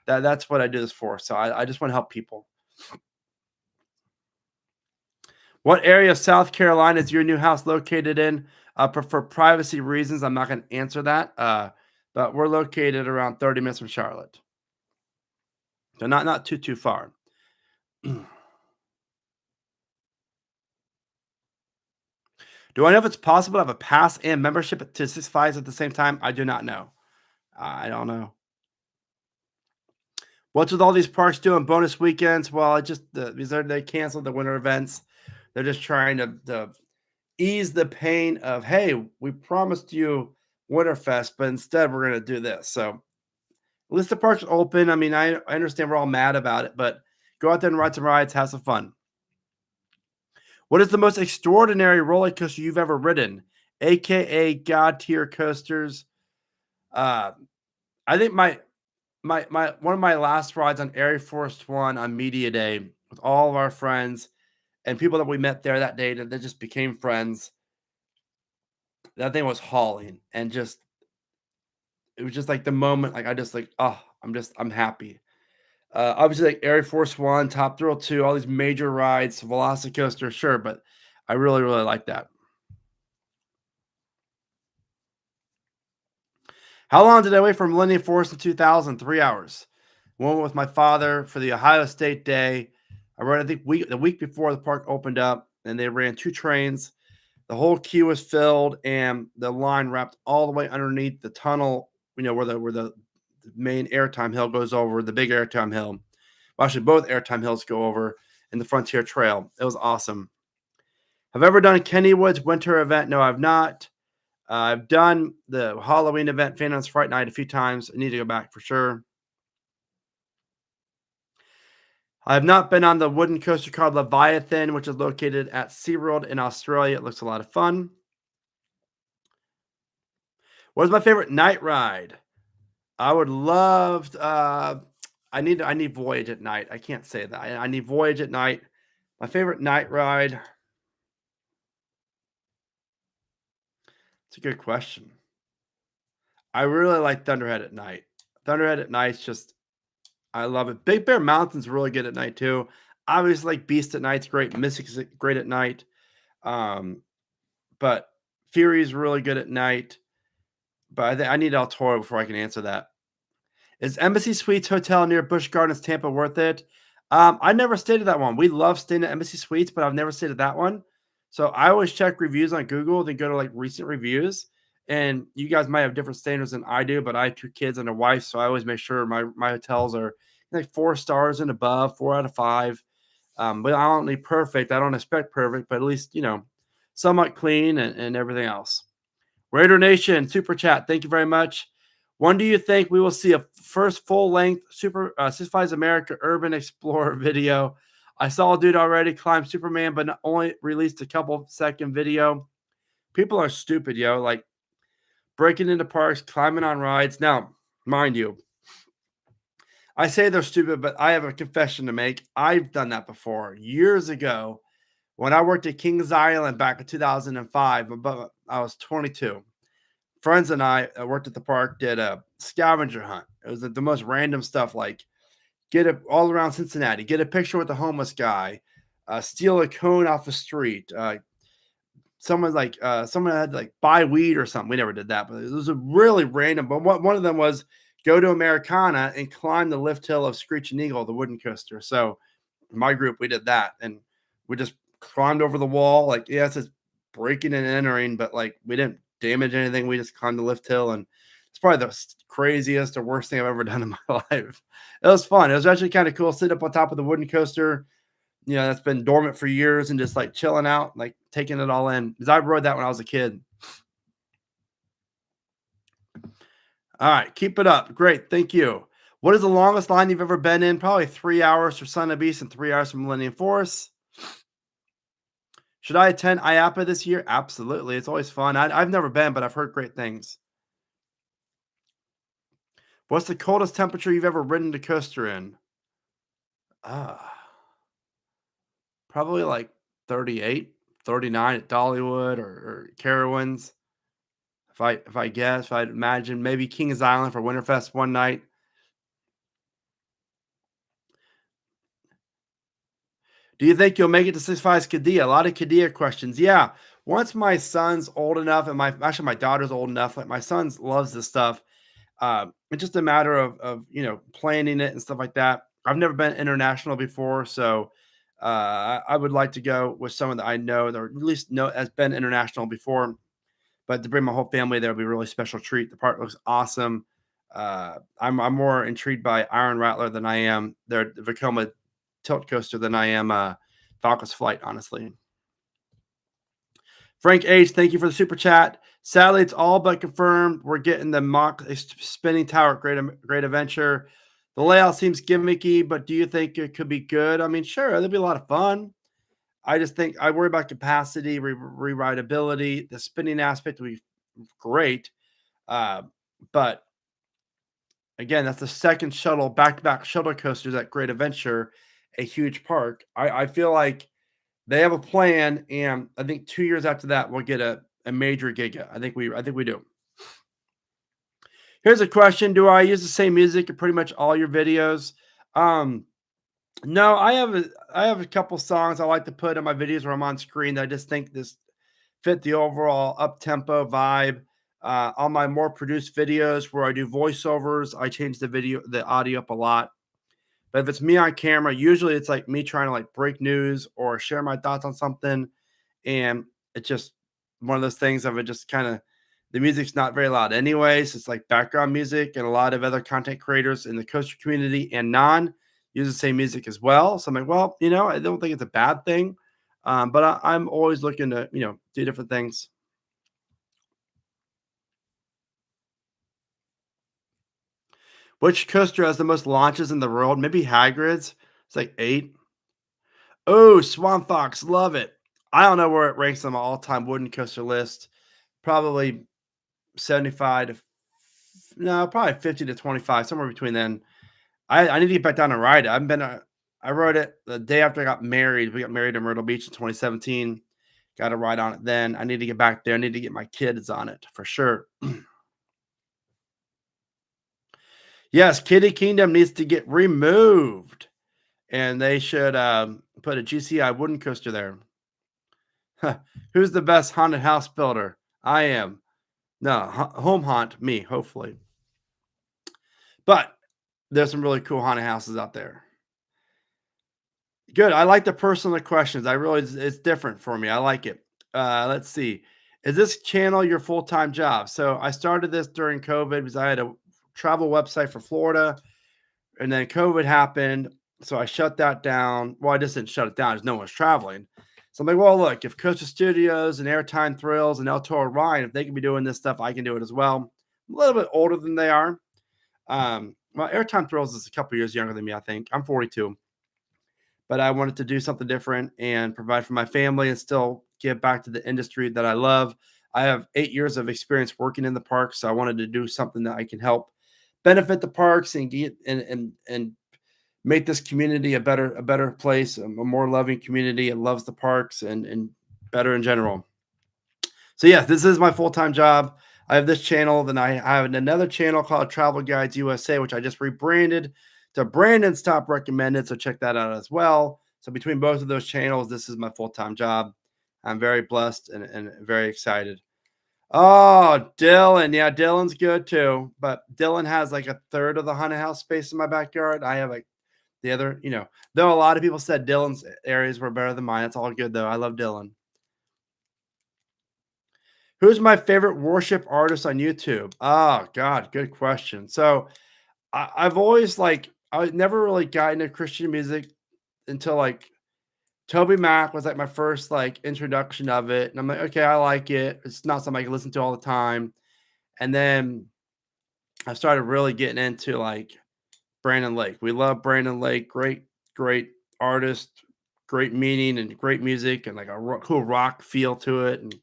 That's what I do this for. So I just want to help people. What area of South Carolina is your new house located in? For privacy reasons, I'm not going to answer that. But we're located around 30 minutes from Charlotte, so not too far. Do I know if it's possible to have a pass and membership to Six Flags at the same time? I do not know. I don't know. What's with all these parks doing bonus weekends? Well, they canceled the winter events. They're just trying to ease the pain of, hey, we promised you Winterfest, but instead we're going to do this. So at least the park's open. I mean, I understand we're all mad about it, but go out there and ride some rides, have some fun. What is the most extraordinary roller coaster you've ever ridden, aka God tier coasters? Uh, I think my one of my last rides on Air Force One on Media Day with all of our friends and people that we met there that day that just became friends. That thing was hauling, and just it was just like the moment, like I just like, oh, I'm happy. Obviously, like Air Force One, Top Thrill 2, all these major rides, Velocicoaster, sure, but I really, really like that. How long did I wait for Millennium Force in 2000? 3 hours. Went with my father for the Ohio State Day. I rode, I think, the week before the park opened up, and they ran 2 trains. The whole queue was filled, and the line wrapped all the way underneath the tunnel. Where the main airtime hill goes over, the big airtime hill. Well, actually, both airtime hills go over in the Frontier Trail. It was awesome. Have I ever done Kennywood's winter event? No, I've not. I've done the Halloween event, Phantom's Fright Night, a few times. I need to go back for sure. I have not been on the wooden coaster called Leviathan, which is located at SeaWorld in Australia. It looks a lot of fun. What is my favorite night ride? I would love. I need Voyage at night. I can't say that. I need Voyage at night. My favorite night ride. It's a good question. I really like Thunderhead at night. Thunderhead at night's just, I love it. Big Bear Mountain's really good at night too. Obviously, like Beast at night's great. Mystic's great at night. But Fury's really good at night. But I need El Toro before I can answer that. Is Embassy Suites Hotel near Busch Gardens, Tampa worth it? I never stayed at that one. We love staying at Embassy Suites, but I've never stayed at that one. So I always check reviews on Google, then go to like recent reviews. And you guys might have different standards than I do, but I have 2 kids and a wife, so I always make sure my hotels are like 4 stars and above, 4 out of 5. But I don't need perfect. I don't expect perfect, but at least somewhat clean and everything else. Raider Nation super chat, thank you very much. When do you think we will see a first full-length Super Six Flags America Urban Explorer video? I saw a dude already climb Superman, but only released a couple second video. People are stupid, yo. Like breaking into parks, climbing on rides. Now, mind you, I say they're stupid, but I have a confession to make. I've done that before years ago when I worked at Kings Island back in 2005. But I was 22. Friends and I worked at the park, did a scavenger hunt. It was the most random stuff, like get it all around Cincinnati, get a picture with a homeless guy, steal a cone off the street. Someone had to like buy weed or something. We never did that, but it was a really random. But one of them was go to Americana and climb the lift hill of Screeching Eagle, the wooden coaster. So my group, we did that, and we just climbed over the wall. Like, yes, it's breaking and entering, but like we didn't damage anything. We just climbed the lift hill, and it's probably the craziest or worst thing I've ever done in my life. It was fun. It was actually kind of cool sitting up on top of the wooden coaster, that's been dormant for years, and just like chilling out, like taking it all in. Because I rode that when I was a kid. All right, keep it up. Great, thank you. What is the longest line you've ever been in? Probably 3 hours for Son of Beast and 3 hours for Millennium Force. Should I attend IAPA this year? Absolutely. It's always fun. I've never been, but I've heard great things. What's the coldest temperature you've ever ridden a coaster in? Probably like 38, 39 at Dollywood or Carowinds. If I guess, I'd imagine maybe Kings Island for Winterfest one night. Do you think you'll make it to Six Flags Qiddiya? A lot of Qiddiya questions. Yeah. Once my son's old enough, and my daughter's old enough, like my son loves this stuff. It's just a matter of planning it and stuff like that. I've never been international before, so I would like to go with someone that I know that or at least know has been international before. But to bring my whole family there will be a really special treat. The park looks awesome. I'm more intrigued by Iron Rattler than I am the Vekoma tilt coaster than I am Falcon's Flight, honestly. Frank H, thank you for the super chat. Sadly, it's all but confirmed. We're getting the mock spinning tower at Great Adventure. The layout seems gimmicky, but do you think it could be good? I mean, sure, it'll be a lot of fun. I just think I worry about capacity, rewritability. The spinning aspect will be great. But again, that's the second back-to-back shuttle coasters at Great Adventure, a huge park. I feel like they have a plan, and I think 2 years after that, we'll get a major Giga. I think we do. Here's a question: do I use the same music in pretty much all your videos? No, I have a couple songs I like to put in my videos where I'm on screen that I just think this fit the overall up-tempo vibe. On my more produced videos where I do voiceovers, I change the audio up a lot. But if it's me on camera, usually it's like me trying to like break news or share my thoughts on something. And it's just one of those things of it just kind of, the music's not very loud anyways. It's like background music, and a lot of other content creators in the coaster community and use the same music as well. So I'm like, well, I don't think it's a bad thing. But I'm always looking to, do different things. Which coaster has the most launches in the world? Maybe Hagrid's. It's like 8. Oh, Swan Fox. Love it. I don't know where it ranks on my all-time wooden coaster list. Probably 75 to probably 50 to 25, somewhere between then. I need to get back down and ride it. I rode it the day after I got married. We got married in Myrtle Beach in 2017. Got to ride on it then. I need to get back there. I need to get my kids on it for sure. Yes, Kitty Kingdom needs to get removed, and they should put a GCI wooden coaster there. Who's the best haunted house builder? I am. No, home haunt, me, hopefully. But there's some really cool haunted houses out there. Good. I like the personal questions. It's different for me. I like it. Let's see. Is this channel your full-time job? So I started this during COVID because I had a travel website for Florida, and then COVID happened. So I shut that down. Well, I just didn't shut it down because no one's traveling. So I'm like, well, look, if Coaster Studios and Airtime Thrills and El Toro Ryan, if they can be doing this stuff, I can do it as well. a little bit older than they are. Well, Airtime Thrills is a couple years younger than me, I think. I'm 42, but I wanted to do something different and provide for my family and still give back to the industry that I love. I have 8 years of experience working in the park, so I wanted to do something that I can help benefit the parks and get and make this community a better place, a more loving community. It loves the parks and better in general. So yes, this is my full-time job. I have this channel, then I have another channel called Travel Guides USA, which I just rebranded to Brandon's Top Recommended. So check that out as well. So between both of those channels, this is my full-time job. I'm very blessed and very excited. Oh, Dylan. Yeah, Dylan's good too. But Dylan has like a third of the haunted house space in my backyard. I have like the other, though a lot of people said Dylan's areas were better than mine. It's all good though. I love Dylan. Who's my favorite worship artist on YouTube? Oh God, good question. So I've always I never really got into Christian music until like Toby Mac was like my first like introduction of it. And I'm like, okay, I like it. It's not something I can listen to all the time. And then I started really getting into like Brandon Lake. We love Brandon Lake. Great, great artist, great meaning and great music and like a cool rock feel to it and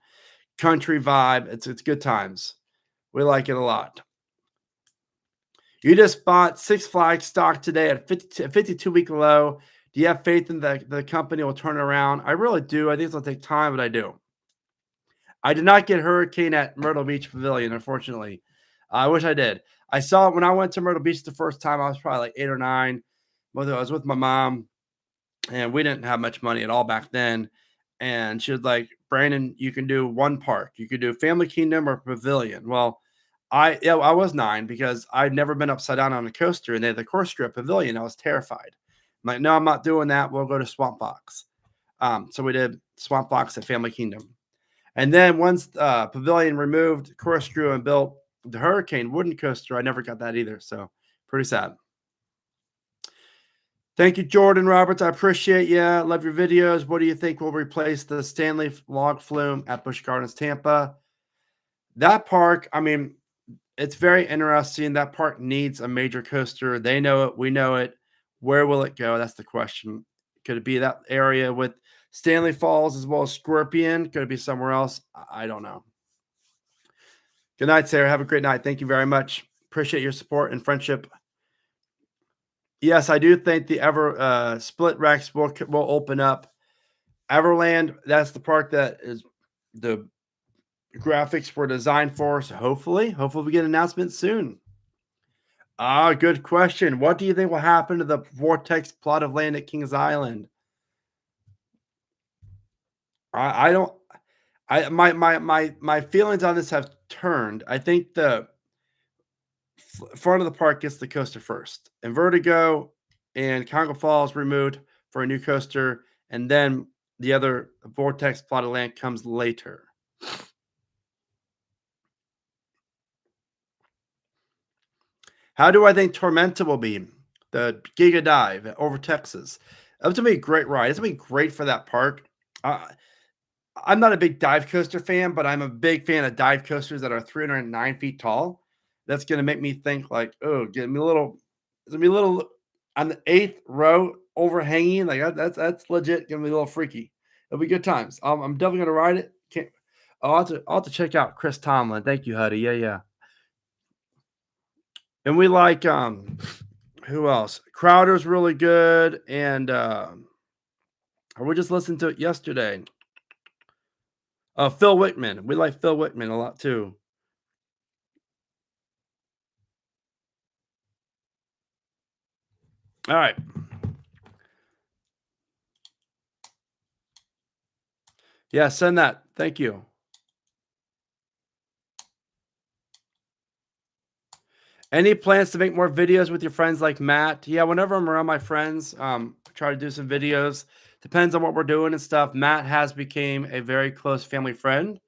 country vibe. It's good times. We like it a lot. You just bought Six Flags stock today at 52-week low. Do you have faith in the company will turn around? I really do. I think it's going to take time, but I do. I did not get Hurricane at Myrtle Beach Pavilion, unfortunately. I wish I did. I saw it when I went to Myrtle Beach the first time. I was probably like 8 or 9. I was with my mom, and we didn't have much money at all back then. And she was like, Brandon, you can do one park. You could do Family Kingdom or Pavilion. Well, I was 9 because I'd never been upside down on a coaster, and they had the Corkscrew Pavilion. I was terrified. I'm like, no, I'm not doing that. We'll go to Swamp Fox. So we did Swamp Fox at Family Kingdom. And then once Pavilion removed Corkscrew and built the Hurricane wooden coaster, I never got that either. So pretty sad. Thank you, Jordan Roberts. I appreciate you. Love your videos. What do you think will replace the Stanley Log Flume at Busch Gardens, Tampa? That park, I mean, it's very interesting. That park needs a major coaster. They know it. We know it. Where will it go? That's the question. Could it be that area with Stanley Falls as well as Scorpion? Could it be somewhere else? I don't know. Good night, Sarah. Have a great night. Thank you very much. Appreciate your support and friendship. Yes, I do think the Ever Split Rex will open up. Everland, that's the park that is the graphics were designed for. So hopefully we get an announcement soon. Good question. What do you think will happen to the Vortex plot of land at Kings Island? I don't. My feelings on this have turned. I think the front of the park gets the coaster first, and Vertigo and Congo Falls removed for a new coaster, and then the other Vortex plot of land comes later. How do I think Tormenta will be? The Giga Dive over Texas. That's going to be a great ride. It's going to be great for that park. I'm not a big dive coaster fan, but I'm a big fan of dive coasters that are 309 feet tall. That's going to make me think like, oh, it's going to be a little on the 8th row overhanging. Like that's legit going to be a little freaky. It'll be good times. I'm definitely going to ride it. I'll have to check out Chris Tomlin. Thank you, Huddy. Yeah. And we like who else? Crowder's really good, and we just listened to it yesterday. Phil Wickman. We like Phil Wickman a lot too. All right. Yeah, send that. Thank you. Any plans to make more videos with your friends like Matt? Yeah, whenever I'm around my friends, try to do some videos. Depends on what we're doing and stuff. Matt has become a very close family friend.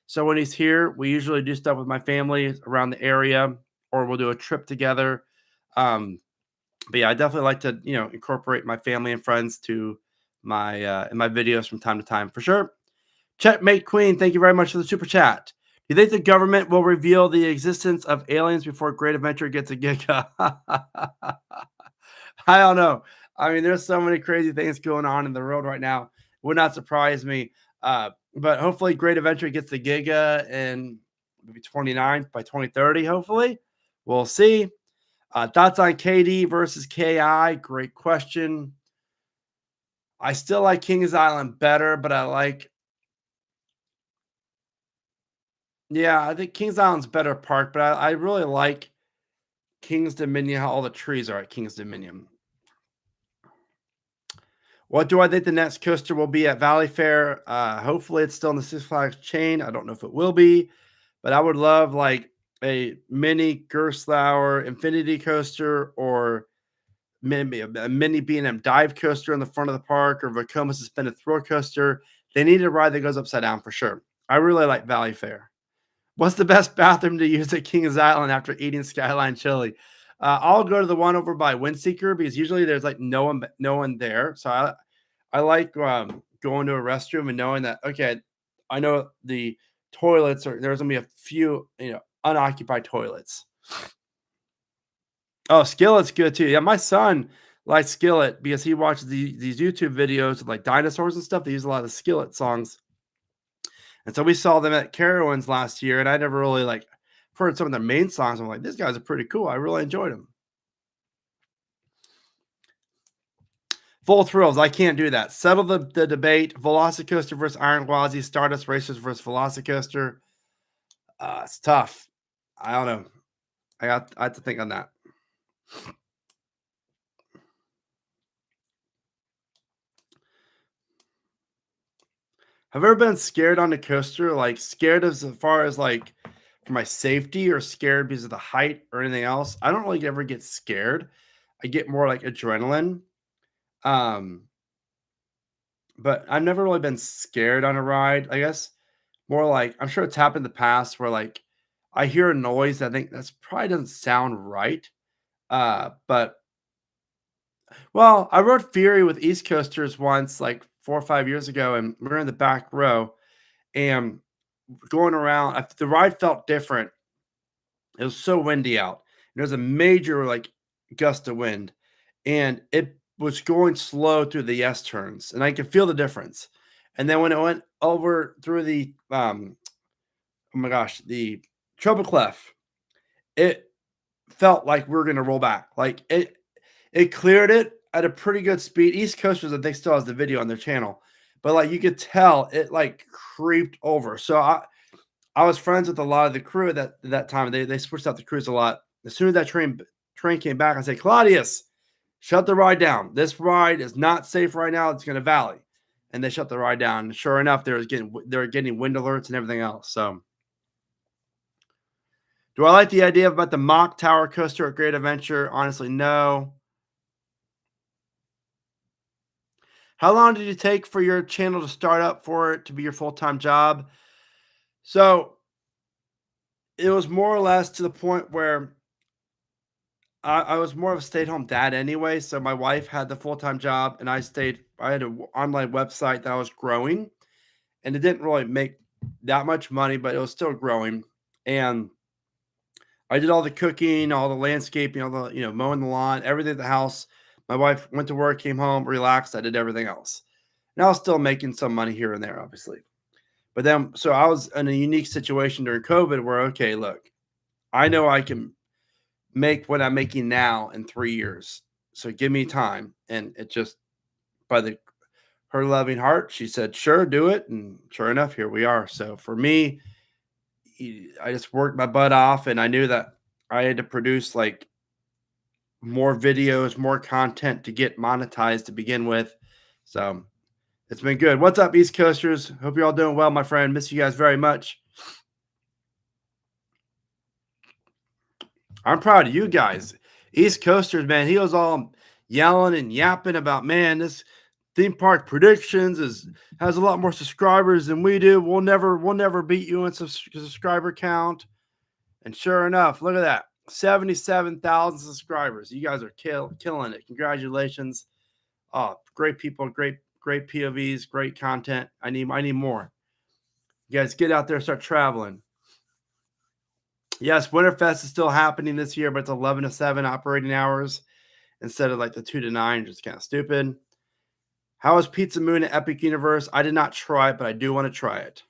So when he's here, we usually do stuff with my family around the area, or we'll do a trip together. But yeah, I definitely like to, incorporate my family and friends to my in my videos from time to time for sure. Checkmate Queen, thank you very much for the super chat. You think the government will reveal the existence of aliens before Great Adventure gets a giga? I don't know. I mean, there's so many crazy things going on in the world right now. Would not surprise me. But hopefully, Great Adventure gets the giga in maybe 29 by 2030. Hopefully, we'll see. Thoughts on KD versus KI? Great question. I still like Kings Island better, but I think Kings Island's better park, but I really like Kings Dominion, how all the trees are at Kings Dominion. What do I think the next coaster will be at Valley Fair? Hopefully, it's still in the Six Flags chain. I don't know if it will be, but I would love like a mini Gerstlauer Infinity coaster or maybe a mini B&M dive coaster in the front of the park or Vekoma suspended thrill coaster. They need a ride that goes upside down for sure. I really like Valley Fair. What's the best bathroom to use at Kings Island after eating Skyline chili? I'll go to the one over by Windseeker because usually there's like no one there. So I like going to a restroom and knowing that okay, I know the toilets are there's gonna be a few unoccupied toilets. Oh, Skillet's good too. Yeah, my son likes Skillet because he watches these YouTube videos of like dinosaurs and stuff. They use a lot of Skillet songs. And so we saw them at Carowinds last year, and I never really like heard some of their main songs. I'm like, these guys are pretty cool. I really enjoyed them. Full Thrills, I can't do that. Settle the debate. Velocicoaster versus Iron Gwazi, Stardust Racers versus Velocicoaster. It's tough. I don't know. I have to think on that. Have you ever been scared on the coaster? Like scared as far as like for my safety or scared because of the height or anything else? I don't really ever get scared. I get more like adrenaline. Um, but I've never really been scared on a ride. I guess more like I'm sure it's happened in the past where like I hear a noise. I think that's probably doesn't sound right. But well, I rode Fury with East Coasters once, like 4 or 5 years ago, and we were in the back row and going around. The ride felt different. It was so windy out. There was a major like gust of wind, and it was going slow through the S turns, and I could feel the difference. And then when it went over through the oh my gosh, the treble clef, it felt like we were gonna roll back. Like it cleared it at a pretty good speed. East Coasters, I think, still has the video on their channel, but like you could tell it like creeped over. So I was friends with a lot of the crew at that time. They switched out the crews a lot. As soon as that train came back, I said, Claudius, shut the ride down. This ride is not safe right now. It's going to valley. And they shut the ride down. And sure enough, they were getting wind alerts and everything else. So do I like the idea about the mock tower coaster at Great Adventure? Honestly, no. How long did it take for your channel to start up for it to be your full-time job? So it was more or less to the point where I was more of a stay-at-home dad anyway. So my wife had the full-time job, and I had an online website that I was growing, and it didn't really make that much money, but it was still growing. And I did all the cooking, all the landscaping, all the mowing the lawn, everything at the house. My wife went to work, came home, relaxed. I did everything else. And I was still making some money here and there, obviously. But then, so I was in a unique situation during COVID where, okay, look, I know I can make what I'm making now in 3 years. So give me time. And it just, by her loving heart, she said, sure, do it. And sure enough, here we are. So for me, I just worked my butt off, and I knew that I had to produce like more videos, more content to get monetized to begin with. So it's been good. What's up, East Coasters? Hope you're all doing well, my friend. Miss you guys very much. I'm proud of you guys. East Coasters, man. He was all yelling and yapping about, man, this theme park predictions has a lot more subscribers than we do. We'll never beat you in subscriber count. And sure enough, look at that. 77,000 subscribers. You guys are killing it. Congratulations. Oh, great people, great POVs, great content. I need more. You guys get out there, start traveling. Yes, Winterfest is still happening this year, but it's 11 to 7 operating hours instead of like the 2 to 9, just kind of stupid. How is Pizza Moon in Epic Universe? I did not try it, but I do want to try it.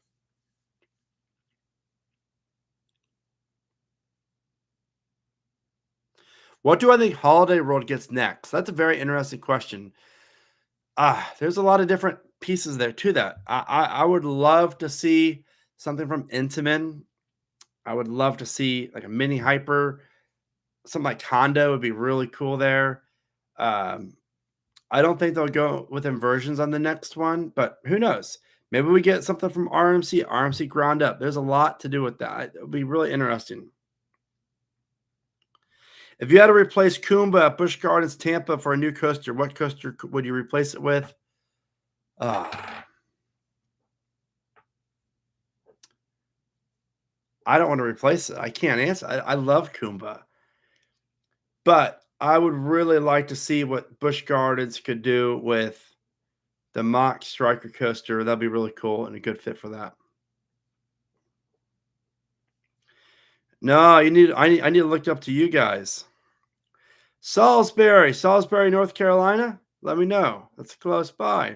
What do I think Holiday World gets next? That's a very interesting question. There's a lot of different pieces there to that. I would love to see something from Intamin. I would love to see like a mini hyper, something like Hondo would be really cool there. Um, I don't think they'll go with inversions on the next one, but who knows? Maybe we get something from RMC ground up. There's a lot to do with that. It'll be really interesting. If you had to replace Kumba at Busch Gardens Tampa for a new coaster, what coaster would you replace it with? Ah, I don't want to replace it. I can't answer. I love Kumba, but I would really like to see what Busch Gardens could do with the Mach Striker coaster. That'd be really cool and a good fit for that. No, I need to look up to you guys. Salisbury, North Carolina. Let me know. That's close by.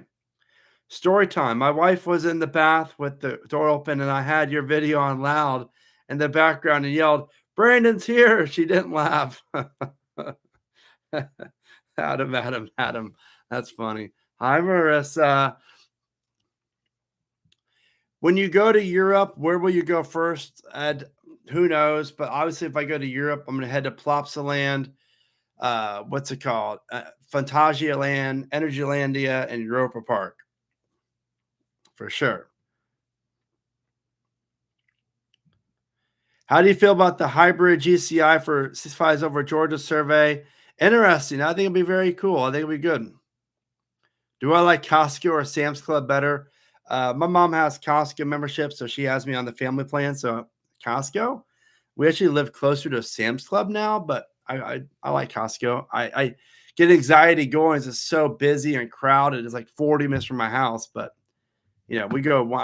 Story time. My wife was in the bath with the door open, and I had your video on loud in the background and yelled, "Brandon's here." She didn't laugh. Adam. That's funny. Hi, Marissa. When you go to Europe, where will you go first? Who knows? But obviously, if I go to Europe, I'm going to head to Plopsaland. What's it called? Phantasialand, Energylandia, and Europa Park for sure. How do you feel about the hybrid GCI for 65 over Georgia survey? Interesting. I think it'll be very cool. I think it'll be good. Do I like Costco or Sam's Club better? My mom has Costco membership, so she has me on the family plan. So Costco. We actually live closer to Sam's Club now, but I like Costco. I get anxiety going. It's just so busy and crowded. It's like 40 minutes from my house, but I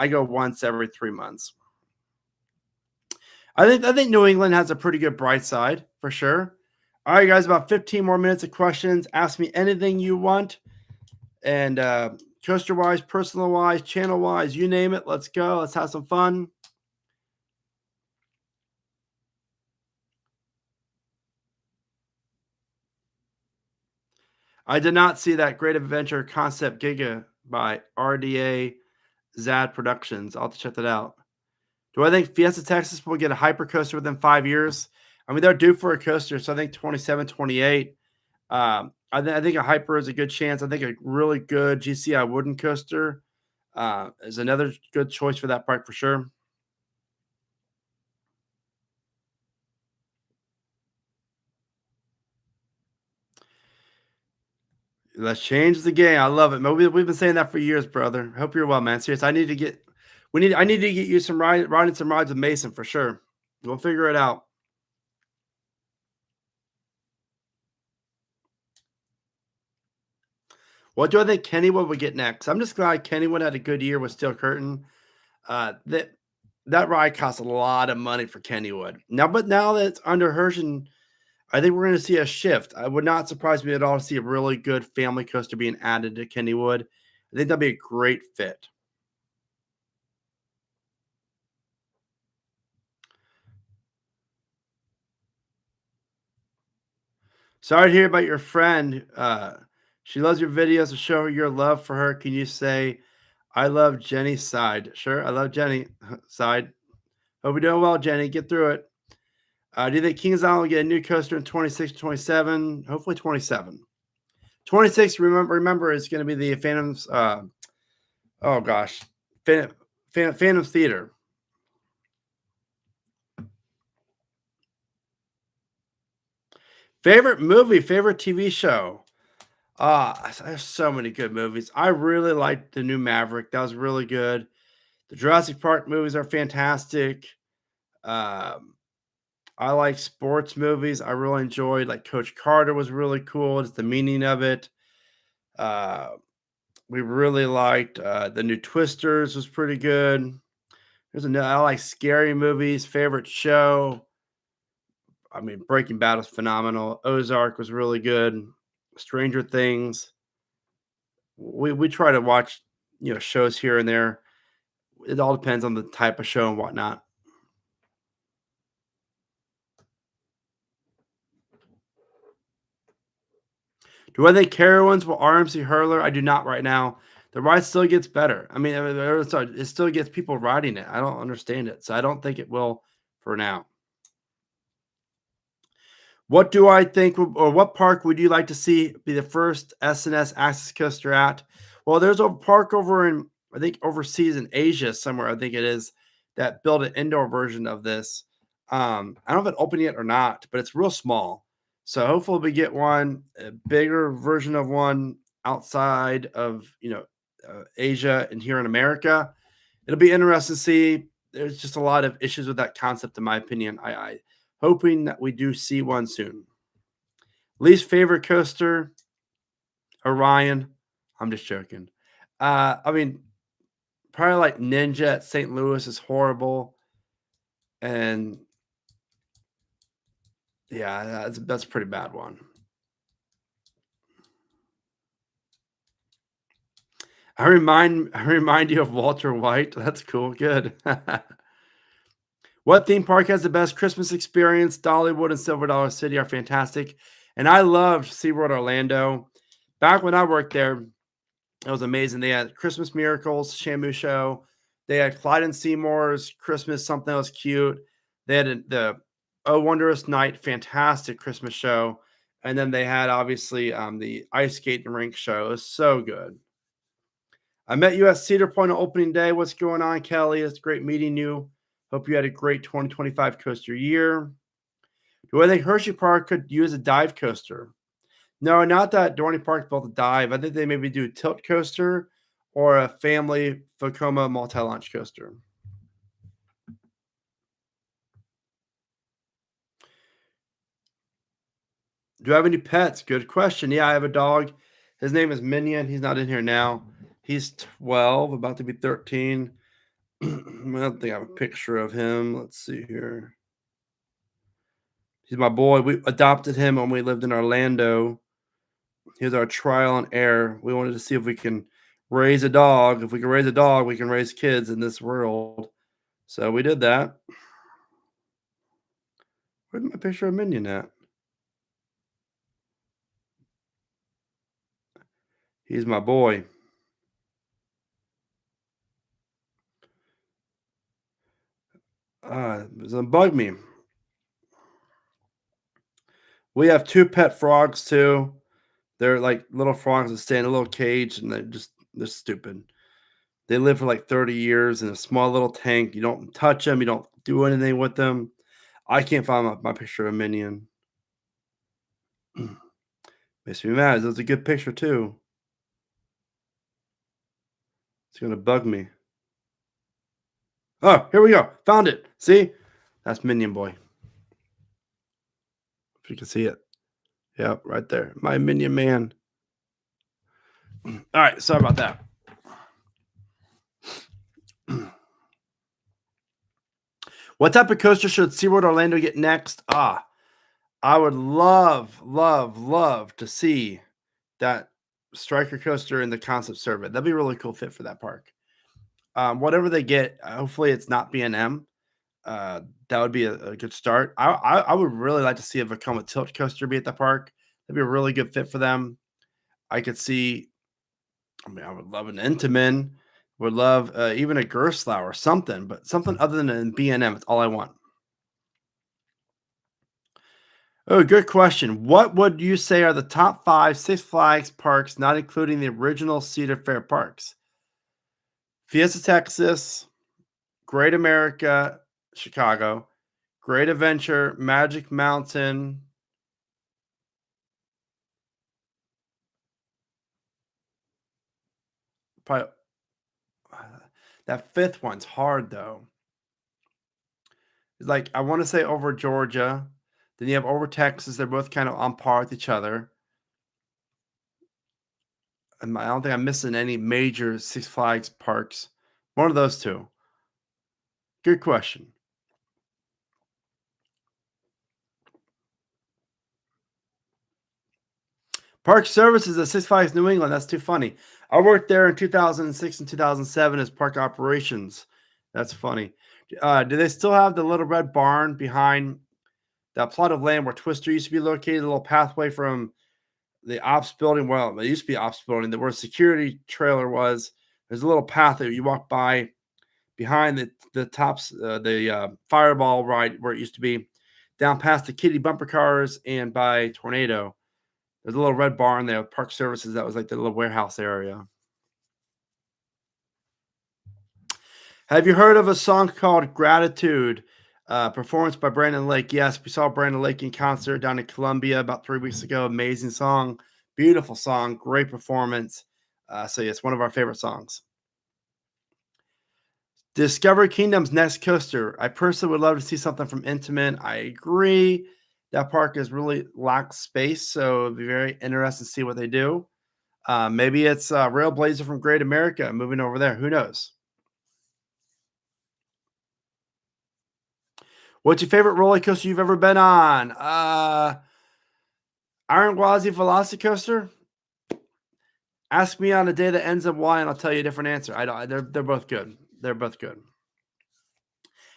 go once every 3 months. I think New England has a pretty good bright side for sure. All right, guys, about 15 more minutes of questions. Ask me anything you want. And coaster wise, personal wise, channel wise, you name it. Let's go. Let's have some fun. I did not see that Great Adventure Concept Giga by RDA Zad Productions. I'll have to check that out. Do I think Fiesta Texas will get a hyper coaster within 5 years? I mean, they're due for a coaster, so I think 27, 28. I think a hyper is a good chance. I think a really good GCI wooden coaster is another good choice for that park for sure. Let's change the game. I love it. We've been saying that for years, brother. Hope you're well, man. Serious. I need to get you some riding some rides with Mason for sure. We'll figure it out. What do I think Kennywood would get next? I'm just glad Kennywood had a good year with Steel Curtain. That ride costs a lot of money for Kennywood. But now that it's under Herschend, I think we're going to see a shift. I would not surprise me at all to see a really good family coaster being added to Kennywood. I think that'd be a great fit. Sorry to hear about your friend. She loves your videos to show her your love for her. Can you say, "I love Jenny side"? Sure, I love Jenny side. Hope you're doing well, Jenny. Get through it. Do you think Kings Island will get a new coaster in 26, 27? Hopefully 27. 26, remember, is going to be the Phantoms. Oh gosh, Phantom Theater. Favorite movie, favorite TV show. There's so many good movies. I really liked the new Maverick. That was really good. The Jurassic Park movies are fantastic. Um, I like sports movies. I really enjoyed like Coach Carter was really cool. Just the meaning of it. Uh, we really liked the new Twisters was pretty good. I like scary movies. Favorite show. I mean, Breaking Bad was phenomenal. Ozark was really good. Stranger Things. We try to watch, shows here and there. It all depends on the type of show and whatnot. Do I think Carowinds will RMC Hurler? I do not right now. The ride still gets better. It still gets people riding it. I don't understand it, so I don't think it will for now. What do I think, or what park would you like to see be the first SNS access coaster at? Well, there's a park over in, I think, overseas in Asia somewhere, I think it is, that built an indoor version of this. I don't know if it opened yet or not, but it's real small. So hopefully we get one, a bigger version of one outside of, Asia and here in America. It'll be interesting to see. There's just a lot of issues with that concept, in my opinion. I hoping that we do see one soon. Least favorite coaster, Orion. I'm just joking. Probably like Ninja at St. Louis is horrible, and yeah, that's a pretty bad one. I remind you of Walter White. That's cool. Good. What theme park has the best Christmas experience? Dollywood and Silver Dollar City are fantastic. And I loved SeaWorld Orlando. Back when I worked there, it was amazing. They had Christmas Miracles, Shamu Show. They had Clyde and Seymour's Christmas, something that was cute. They had the Oh Wondrous Night, fantastic Christmas show. And then they had, obviously, the Ice Skating Rink show. It was so good. I met you at Cedar Point on opening day. What's going on, Kelly? It's great meeting you. Hope you had a great 2025 coaster year. Do I think Hershey Park could use a dive coaster? No, not that Dorney Park built a dive. I think they maybe do a tilt coaster or a family Vekoma multi-launch coaster. Do I have any pets? Good question. Yeah, I have a dog. His name is Minion. He's not in here now. He's 12, about to be 13. I don't think I have a picture of him. Let's see here. He's my boy. We adopted him when we lived in Orlando. Here's our trial and error. We wanted to see if we can raise a dog. If we can raise a dog, we can raise kids in this world. So we did that. Where's my picture of Minion at? He's my boy. It doesn't bug me. We have 2 pet frogs too. They're like little frogs that stay in a little cage, and they're stupid. They live for like 30 years in a small little tank. You don't touch them. You don't do anything with them. I can't find my picture of Minion. Makes me mad. That's a good picture too. It's gonna bug me. Oh, here we go. Found it. See? That's Minion Boy. If you can see it. Yep, right there. My Minion Man. All right, sorry about that. What type of coaster should SeaWorld Orlando get next? I would love, love, love to see that Striker coaster in the concept survey. That'd be a really cool fit for that park. Whatever they get, hopefully it's not B&M. That would be a good start. I would really like to see a Vekoma tilt coaster be at the park. That'd be a really good fit for them. I could see. I would love an Intamin. Would love even a Gerstlauer or something, but something other than an B&M. It's all I want. Oh, good question. What would you say are the top 5 Six Flags parks, not including the original Cedar Fair parks? Fiesta Texas, Great America, Chicago, Great Adventure, Magic Mountain. Probably that 5th one's hard though. It's like I want to say over Georgia, then you have over Texas. They're both kind of on par with each other. And I don't think I'm missing any major Six Flags parks. One of those 2. Good question. Park Services at Six Flags New England. That's too funny. I worked there in 2006 and 2007 as park operations. That's funny. Do they still have the little red barn behind that plot of land where Twister used to be located? A little pathway from the ops building. Well, it used to be ops building. Where a security trailer was. There's a little path that you walk by behind the tops, the Fireball ride where it used to be, down past the Kitty bumper cars and by Tornado. There's a little red barn there with Park Services. That was like the little warehouse area. Have you heard of a song called Gratitude? Performance by Brandon Lake. Yes, we saw Brandon Lake in concert down in Columbia about 3 weeks ago. Amazing song. Beautiful song. Great performance. So, yes, one of our favorite songs. Discovery Kingdom's next coaster. I personally would love to see something from Intamin. I agree. That park is really lacks space, so it'd be very interesting to see what they do. Maybe it's Railblazer from Great America moving over there. Who knows? What's your favorite roller coaster you've ever been on? Iron Gwazi Velocicoaster. Ask me on a day that ends in Y, and I'll tell you a different answer. I don't. They're both good. They're both good.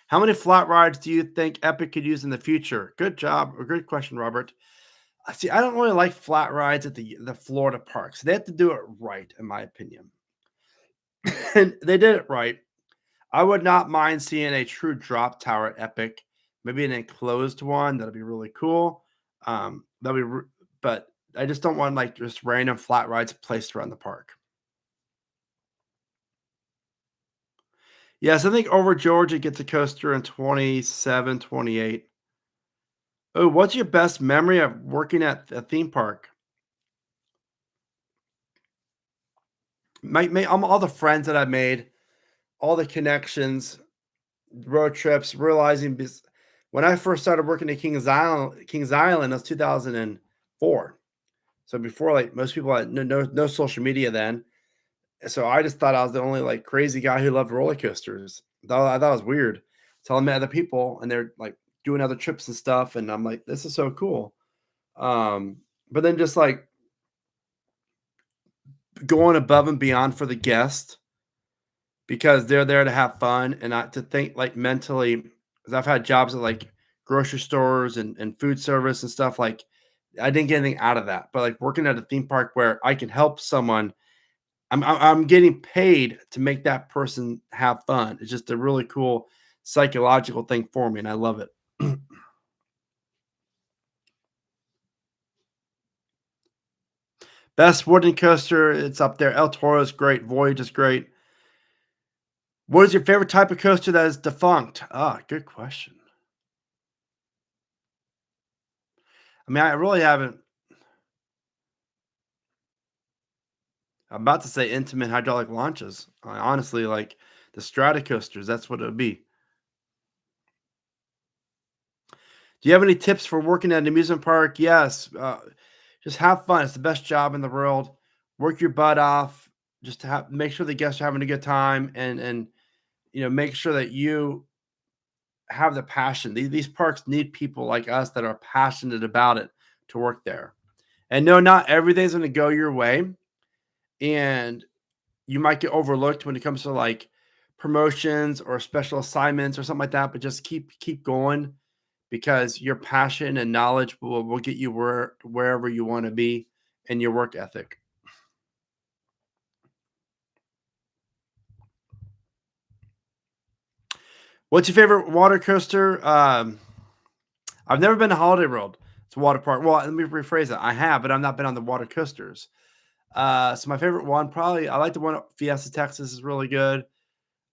How many flat rides do you think Epic could use in the future? Good job. Or good question, Robert. See, I don't really like flat rides at the Florida parks. They have to do it right, in my opinion. And they did it right. I would not mind seeing a true drop tower at Epic. Maybe an enclosed one. That'd be really cool. But I just don't want like just random flat rides placed around the park. Yes, I think Over Georgia gets a coaster in 27, 28. Oh, what's your best memory of working at a theme park? All the friends that I've made, all the connections, road trips, realizing when I first started working at Kings Island, that was 2004. So before, like most people had no social media then. So I just thought I was the only like crazy guy who loved roller coasters. I thought it was weird. So I met other people and they're like doing other trips and stuff. And I'm like, this is so cool. But then just like going above and beyond for the guest because they're there to have fun and not to think like mentally. Because I've had jobs at like grocery stores and food service and stuff. Like I didn't get anything out of that. But like working at a theme park where I can help someone, I'm getting paid to make that person have fun. It's just a really cool psychological thing for me, and I love it. Best wooden coaster, it's up there. El Toro is great. Voyage is great. What is your favorite type of coaster that is defunct? Good question. I mean, I really haven't. I'm about to say Intamin hydraulic launches. I honestly like the Strata coasters. That's what it would be. Do you have any tips for working at an amusement park? Yes. Just have fun. It's the best job in the world. Work your butt off. Just to make sure the guests are having a good time and make sure that you have the passion. These parks need people like us that are passionate about it to work there. And no, not everything's going to go your way. And you might get overlooked when it comes to like promotions or special assignments or something like that, but just keep going because your passion and knowledge will get you wherever you want to be and your work ethic. What's your favorite water coaster? I've never been to Holiday World. It's a water park. Well, let me rephrase that. I have, but I've not been on the water coasters. So my favorite one, probably, I like the one at Fiesta, Texas is really good.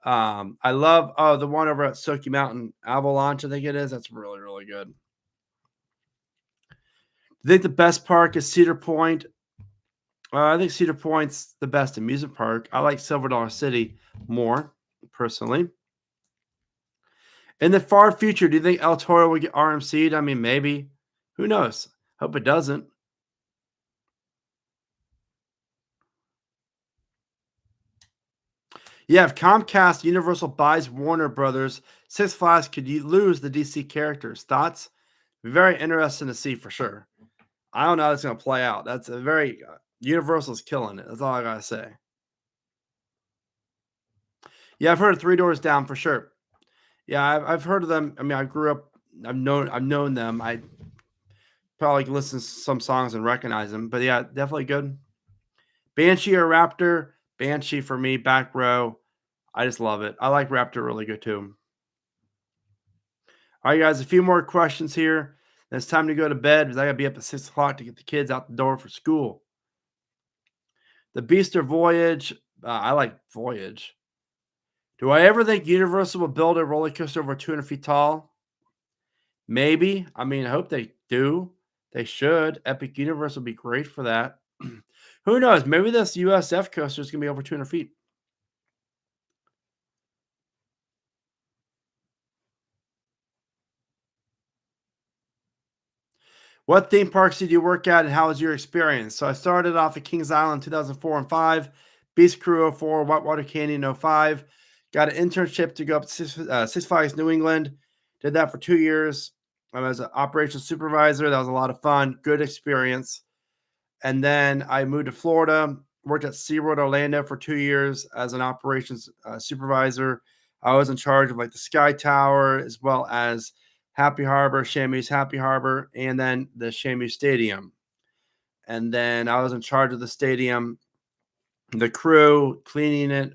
I love the one over at Soaky Mountain Avalanche, I think it is. That's really, really good. I think the best park is Cedar Point. I think Cedar Point's the best amusement park. I like Silver Dollar City more, personally. In the far future, do you think El Toro will get RMC'd? I mean, maybe. Who knows? Hope it doesn't. Yeah, if Comcast Universal buys Warner Brothers, Six Flags could lose the DC characters. Thoughts? Be very interesting to see for sure. I don't know how it's going to play out. That's a very Universal's killing it. That's all I got to say. Yeah, I've heard of Three Doors Down for sure. Yeah, I've heard of them. I mean, I grew up. I've known them. I probably can listen to some songs and recognize them. But yeah, definitely good. Banshee or Raptor? Banshee for me, back row. I just love it. I like Raptor really good too. All right, guys, a few more questions here. Then it's time to go to bed because I got to be up at 6 o'clock to get the kids out the door for school. The Beast or Voyage? I like Voyage. Do I ever think Universal will build a roller coaster over 200 feet tall? Maybe. I mean, I hope they do. They should. Epic Universe would be great for that. Who knows? Maybe this USF coaster is going to be over 200 feet. What theme parks did you work at and how was your experience? So I started off at Kings Island 2004 and 5, Beast Crew 04, Whitewater Canyon 05. Got an internship to go up to Six Flags New England. Did that for 2 years. I was an operations supervisor. That was a lot of fun. Good experience. And then I moved to Florida, worked at SeaWorld Orlando for 2 years as an operations supervisor. I was in charge of like the Sky Tower as well as Happy Harbor, Shamu's Happy Harbor, and then the Shamu Stadium. And then I was in charge of the stadium, the crew, cleaning it,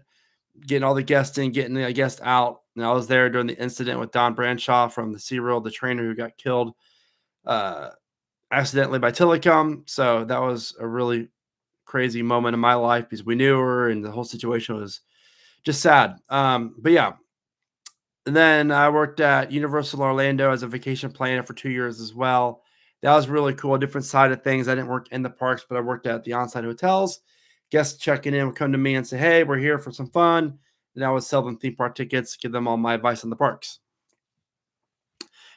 getting all the guests in, getting the guests out. And I was there during the incident with Don Branshaw from the SeaWorld, the trainer who got killed accidentally by Telecom. So that was a really crazy moment in my life because we knew her and the whole situation was just sad. But yeah. And then I worked at Universal Orlando as a vacation planner for 2 years as well. That was really cool. Different side of things. I didn't work in the parks, but I worked at the on-site hotels. Guests checking in would come to me and say, "Hey, we're here for some fun." And I would sell them theme park tickets, give them all my advice on the parks.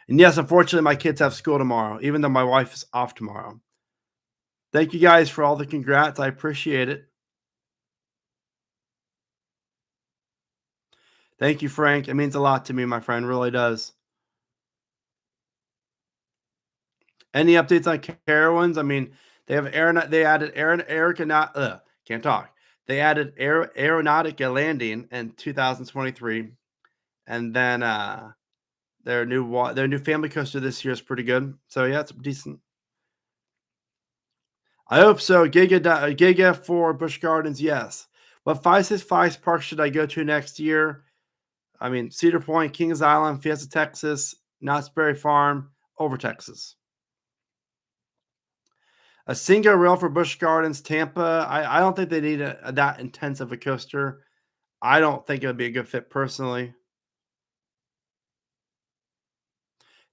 And yes, unfortunately, my kids have school tomorrow, even though my wife is off tomorrow. Thank you guys for all the congrats. I appreciate it. Thank you, Frank. It means a lot to me, my friend. Really does. Any updates on Carowinds? I mean, they have they added can't talk. They added Aeronautica Landing in 2023, and then their new family coaster this year is pretty good. So yeah, it's decent. I hope so. Giga for Busch Gardens, yes. What 565 park should I go to next year? I mean, Cedar Point, Kings Island, Fiesta, Texas, Knott's Berry Farm, over Texas. A single rail for Busch Gardens, Tampa. I don't think they need that intense of a coaster. I don't think it would be a good fit personally.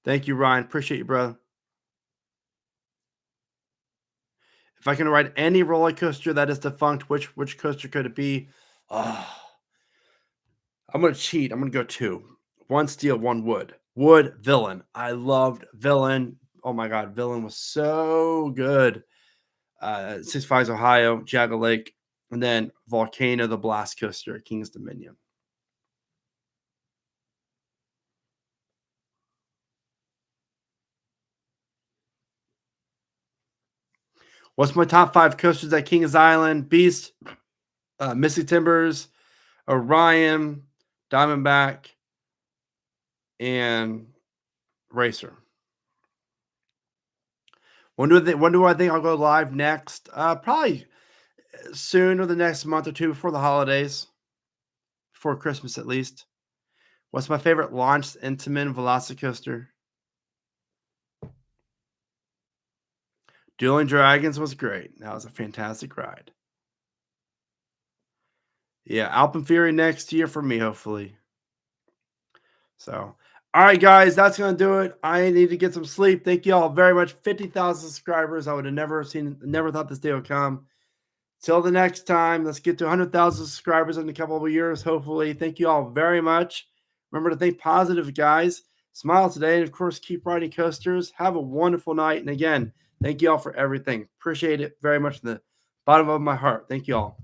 Thank you, Ryan. Appreciate you, brother. If I can ride any roller coaster that is defunct, which coaster could it be? Oh, I'm gonna cheat. I'm gonna go 2. 1 steel, 1 wood. Wood, Villain. I loved Villain. Oh my god, Villain was so good. Six Flags Ohio, Jaga Lake, and then Volcano, the Blast Coaster at King's Dominion. What's my top 5 coasters at Kings Island? Beast, Mystic Timbers, Orion, Diamondback, and Racer. When do I think I'll go live next? Probably soon or the next month or two before the holidays, before Christmas at least. What's my favorite launch? Intamin Velocicoaster. Dueling Dragons was great. That was a fantastic ride. Yeah, Alpen Fury next year for me, hopefully. So, all right, guys, that's gonna do it. I need to get some sleep. Thank you all very much. 50,000 subscribers. I would have never thought this day would come. Till the next time, let's get to 100,000 subscribers in a couple of years, hopefully. Thank you all very much. Remember to think positive, guys. Smile today, and of course, keep riding coasters. Have a wonderful night. And again, thank you all for everything. Appreciate it very much from the bottom of my heart. Thank you all.